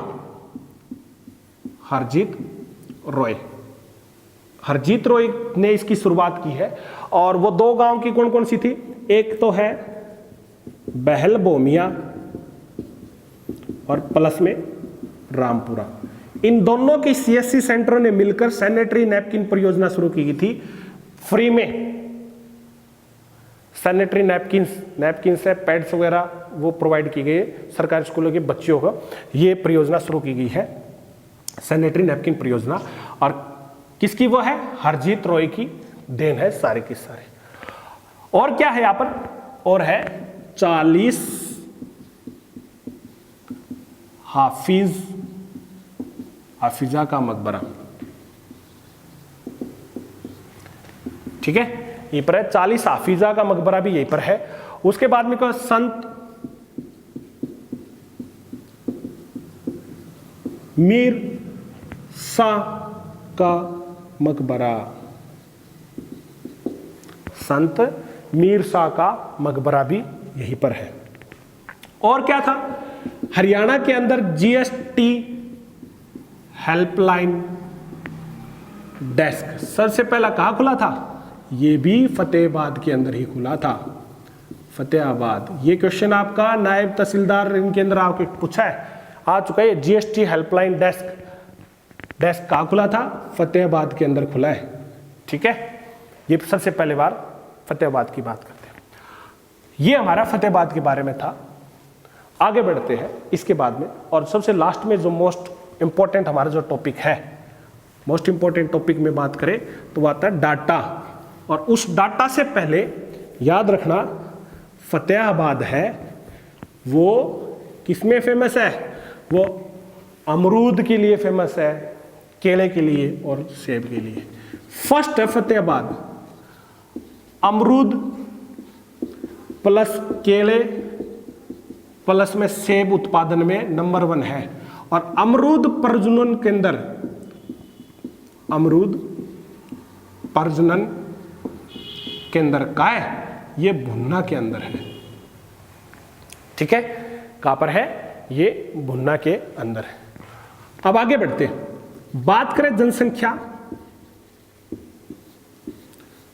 हरजीत रॉय ने इसकी शुरुआत की है। और वो दो गांव की कौन कौन सी थी, एक तो है बहल बोमिया और प्लस में रामपुरा। इन दोनों की सीएससी सेंटरों ने मिलकर सैनिटरी नैपकिन परियोजना शुरू की थी। फ्री में सैनिटरी नैपकिन है, पैड्स वगैरह वो प्रोवाइड की गई सरकारी स्कूलों के बच्चों को। ये परियोजना शुरू की गई है, सैनिटरी नैपकिन परियोजना। और किसकी वो है, हरजीत रॉय की देन है सारे के सारे। और क्या है यहां पर, और है 40 हाफिजा का मकबरा। ठीक है, यहीं पर है 40 हाफिजा का मकबरा भी यहीं पर है। उसके बाद में कहा संत मीर शाह का मकबरा, संत मीर शाह का मकबरा भी यहीं पर है। और क्या था, हरियाणा के अंदर जीएसटी हेल्पलाइन डेस्क सबसे पहला कहां खुला था, ये भी फतेहाबाद के अंदर ही खुला था, फतेहाबाद। ये क्वेश्चन आपका नायब तहसीलदार इनके अंदर आपको पूछा है, आ चुका है। जीएसटी हेल्पलाइन डेस्क कहां खुला था, फतेहाबाद के अंदर खुला है। ठीक है, ये सबसे पहले बार फतेहाबाद की बात करते हैं। ये हमारा फतेहाबाद के बारे में था। आगे बढ़ते हैं इसके बाद में, और सबसे लास्ट में जो मोस्ट इंपॉर्टेंट हमारा जो टॉपिक है, मोस्ट इंपॉर्टेंट टॉपिक में बात करें तो वो आता है डाटा। और उस डाटा से पहले याद रखना, फतेहाबाद है वो किसमें फेमस है, वो अमरूद के लिए फेमस है, केले के लिए और सेब के लिए। फर्स्ट है फतेहाबाद, अमरूद प्लस केले प्लस में सेब उत्पादन में नंबर 1 है। और अमरूद प्रजनन के अंदर, अमरूद प्रजनन के अंदर कहाँ है, ये भुन्ना के अंदर है। ठीक है, कहां पर है, ये भुन्ना के अंदर है। अब आगे बढ़ते हैं, बात करें जनसंख्या,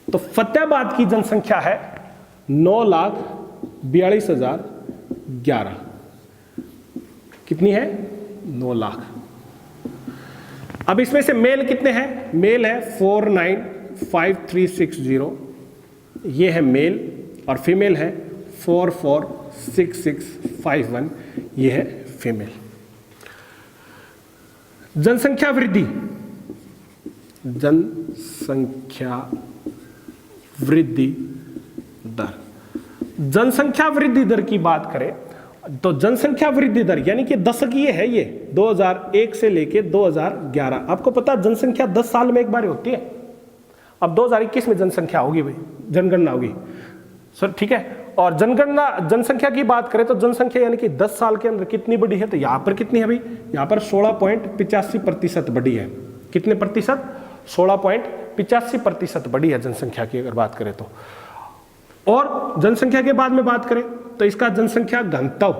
तो फतेहाबाद की जनसंख्या है 9,42,011। कितनी है, 9 लाख। अब इसमें से मेल कितने हैं, मेल है 495360, ये है मेल, और फीमेल है 446651, ये है फीमेल। जनसंख्या वृद्धि, जनसंख्या वृद्धि दर, जनसंख्या वृद्धि दर की बात करें तो जनसंख्या वृद्धि दर यानी कि दशकीय है ये, 2001 से लेके 2011। आपको पता है जनसंख्या 10 साल में एक बार होती है। अब 2021 में जनसंख्या होगी भाई, जनगणना होगी सर। ठीक है, और जनगणना जनसंख्या की बात करें तो जनसंख्या यानी कि 10 साल के अंदर कितनी बढ़ी है, तो यहाँ पर कितनी है भाई, यहाँ पर 16.85% बढ़ी है। कितने प्रतिशत, 16.85% बढ़ी है जनसंख्या की अगर बात करें तो। और जनसंख्या के बाद में बात करें तो इसका जनसंख्या घनत्व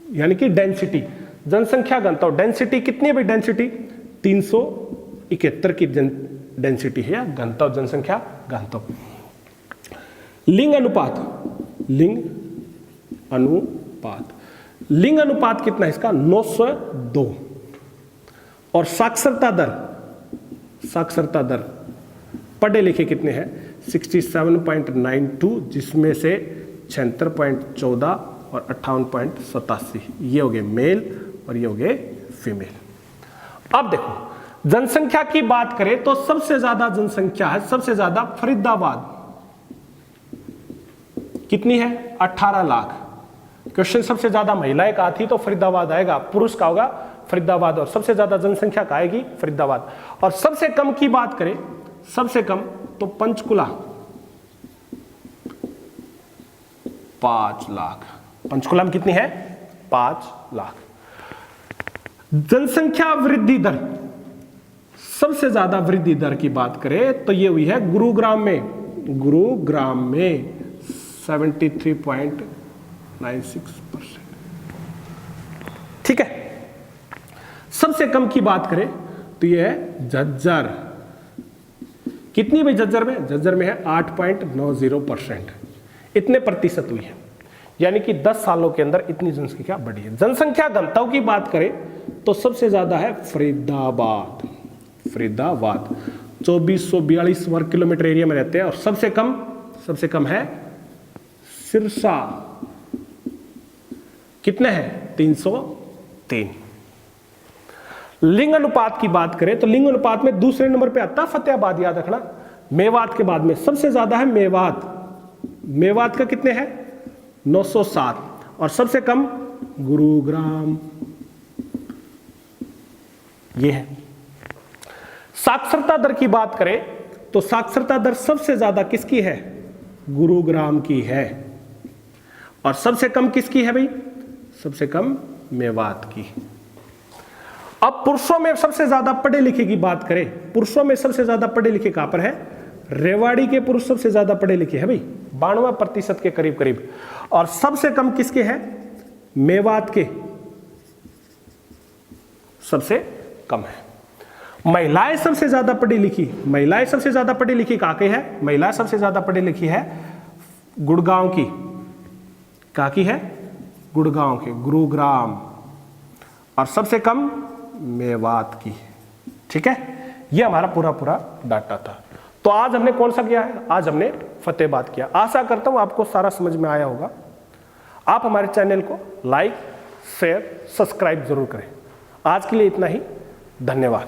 यानी कि डेंसिटी, जनसंख्या घनत्व, डेंसिटी कितनी है भाई, डेंसिटी 371 की डेंसिटी है या घनत्व, जनसंख्या घनत्व। लिंग अनुपात, लिंग अनुपात कितना है इसका, 902। और साक्षरता दर पढ़े लिखे कितने हैं, 67.92, जिसमें से 76.14 और 58.87, ये हो गए मेल और ये हो गए फीमेल। अब देखो जनसंख्या की बात करें तो सबसे ज्यादा जनसंख्या है, सबसे ज्यादा फरीदाबाद, कितनी है, 18 लाख। क्वेश्चन सबसे ज्यादा महिलाएं का थी तो फरीदाबाद आएगा, पुरुष का होगा फरीदाबाद, और सबसे ज्यादा जनसंख्या का आएगी फरीदाबाद। और सबसे कम की बात करें, सबसे कम तो पंचकुला, 5 लाख। पंचकुला में कितनी है, 5 लाख। जनसंख्या वृद्धि दर, सबसे ज्यादा वृद्धि दर की बात करें तो ये हुई है गुरुग्राम में, 73.96%। ठीक है। सबसे कम की बात करें तो यह है झज्जर। कितनी भाई झज्जर में? झज्जर में है 8.90%। इतने प्रतिशत हुई है, यानी कि 10 सालों के अंदर इतनी जनसंख्या बढ़ी है। जनसंख्या घनत्व की बात करें तो सबसे ज्यादा है फरीदाबाद। फरीदाबाद 2442 वर्ग किलोमीटर एरिया में रहते हैं। और सबसे कम है सिरसा। कितने हैं? 303। लिंग अनुपात की बात करें तो लिंग अनुपात में दूसरे नंबर पे आता फतेहाबाद, याद रखना। मेवात के बाद में सबसे ज्यादा है मेवात। मेवात का कितने हैं? 907। और सबसे कम गुरुग्राम, ये है। साक्षरता दर की बात करें तो साक्षरता दर सबसे ज्यादा किसकी है? गुरुग्राम की है। और सबसे कम किसकी है भाई? सबसे कम मेवात की। अब पुरुषों में सबसे ज्यादा पढ़े लिखे की बात करें, पुरुषों में सबसे ज्यादा पढ़े लिखे कहां पर है? रेवाड़ी के पुरुष सबसे ज्यादा पढ़े लिखे हैं भाई, 92% के करीब करीब। और सबसे कम किसके हैं? मेवात के सबसे कम है। महिलाएं सबसे ज्यादा पढ़ी लिखी, महिलाएं सबसे ज्यादा पढ़ी लिखी कहां की है? महिलाएं सबसे ज्यादा पढ़ी लिखी है गुड़गांव की। कहां की है? गुड़गांव के, गुरुग्राम। और सबसे कम मेवात की। ठीक है, ये हमारा पूरा डाटा था। तो आज हमने कौन सा किया है? आज हमने फतेहाबाद किया। आशा करता हूं आपको सारा समझ में आया होगा। आप हमारे चैनल को लाइक, शेयर, सब्सक्राइब जरूर करें। आज के लिए इतना ही। धन्यवाद।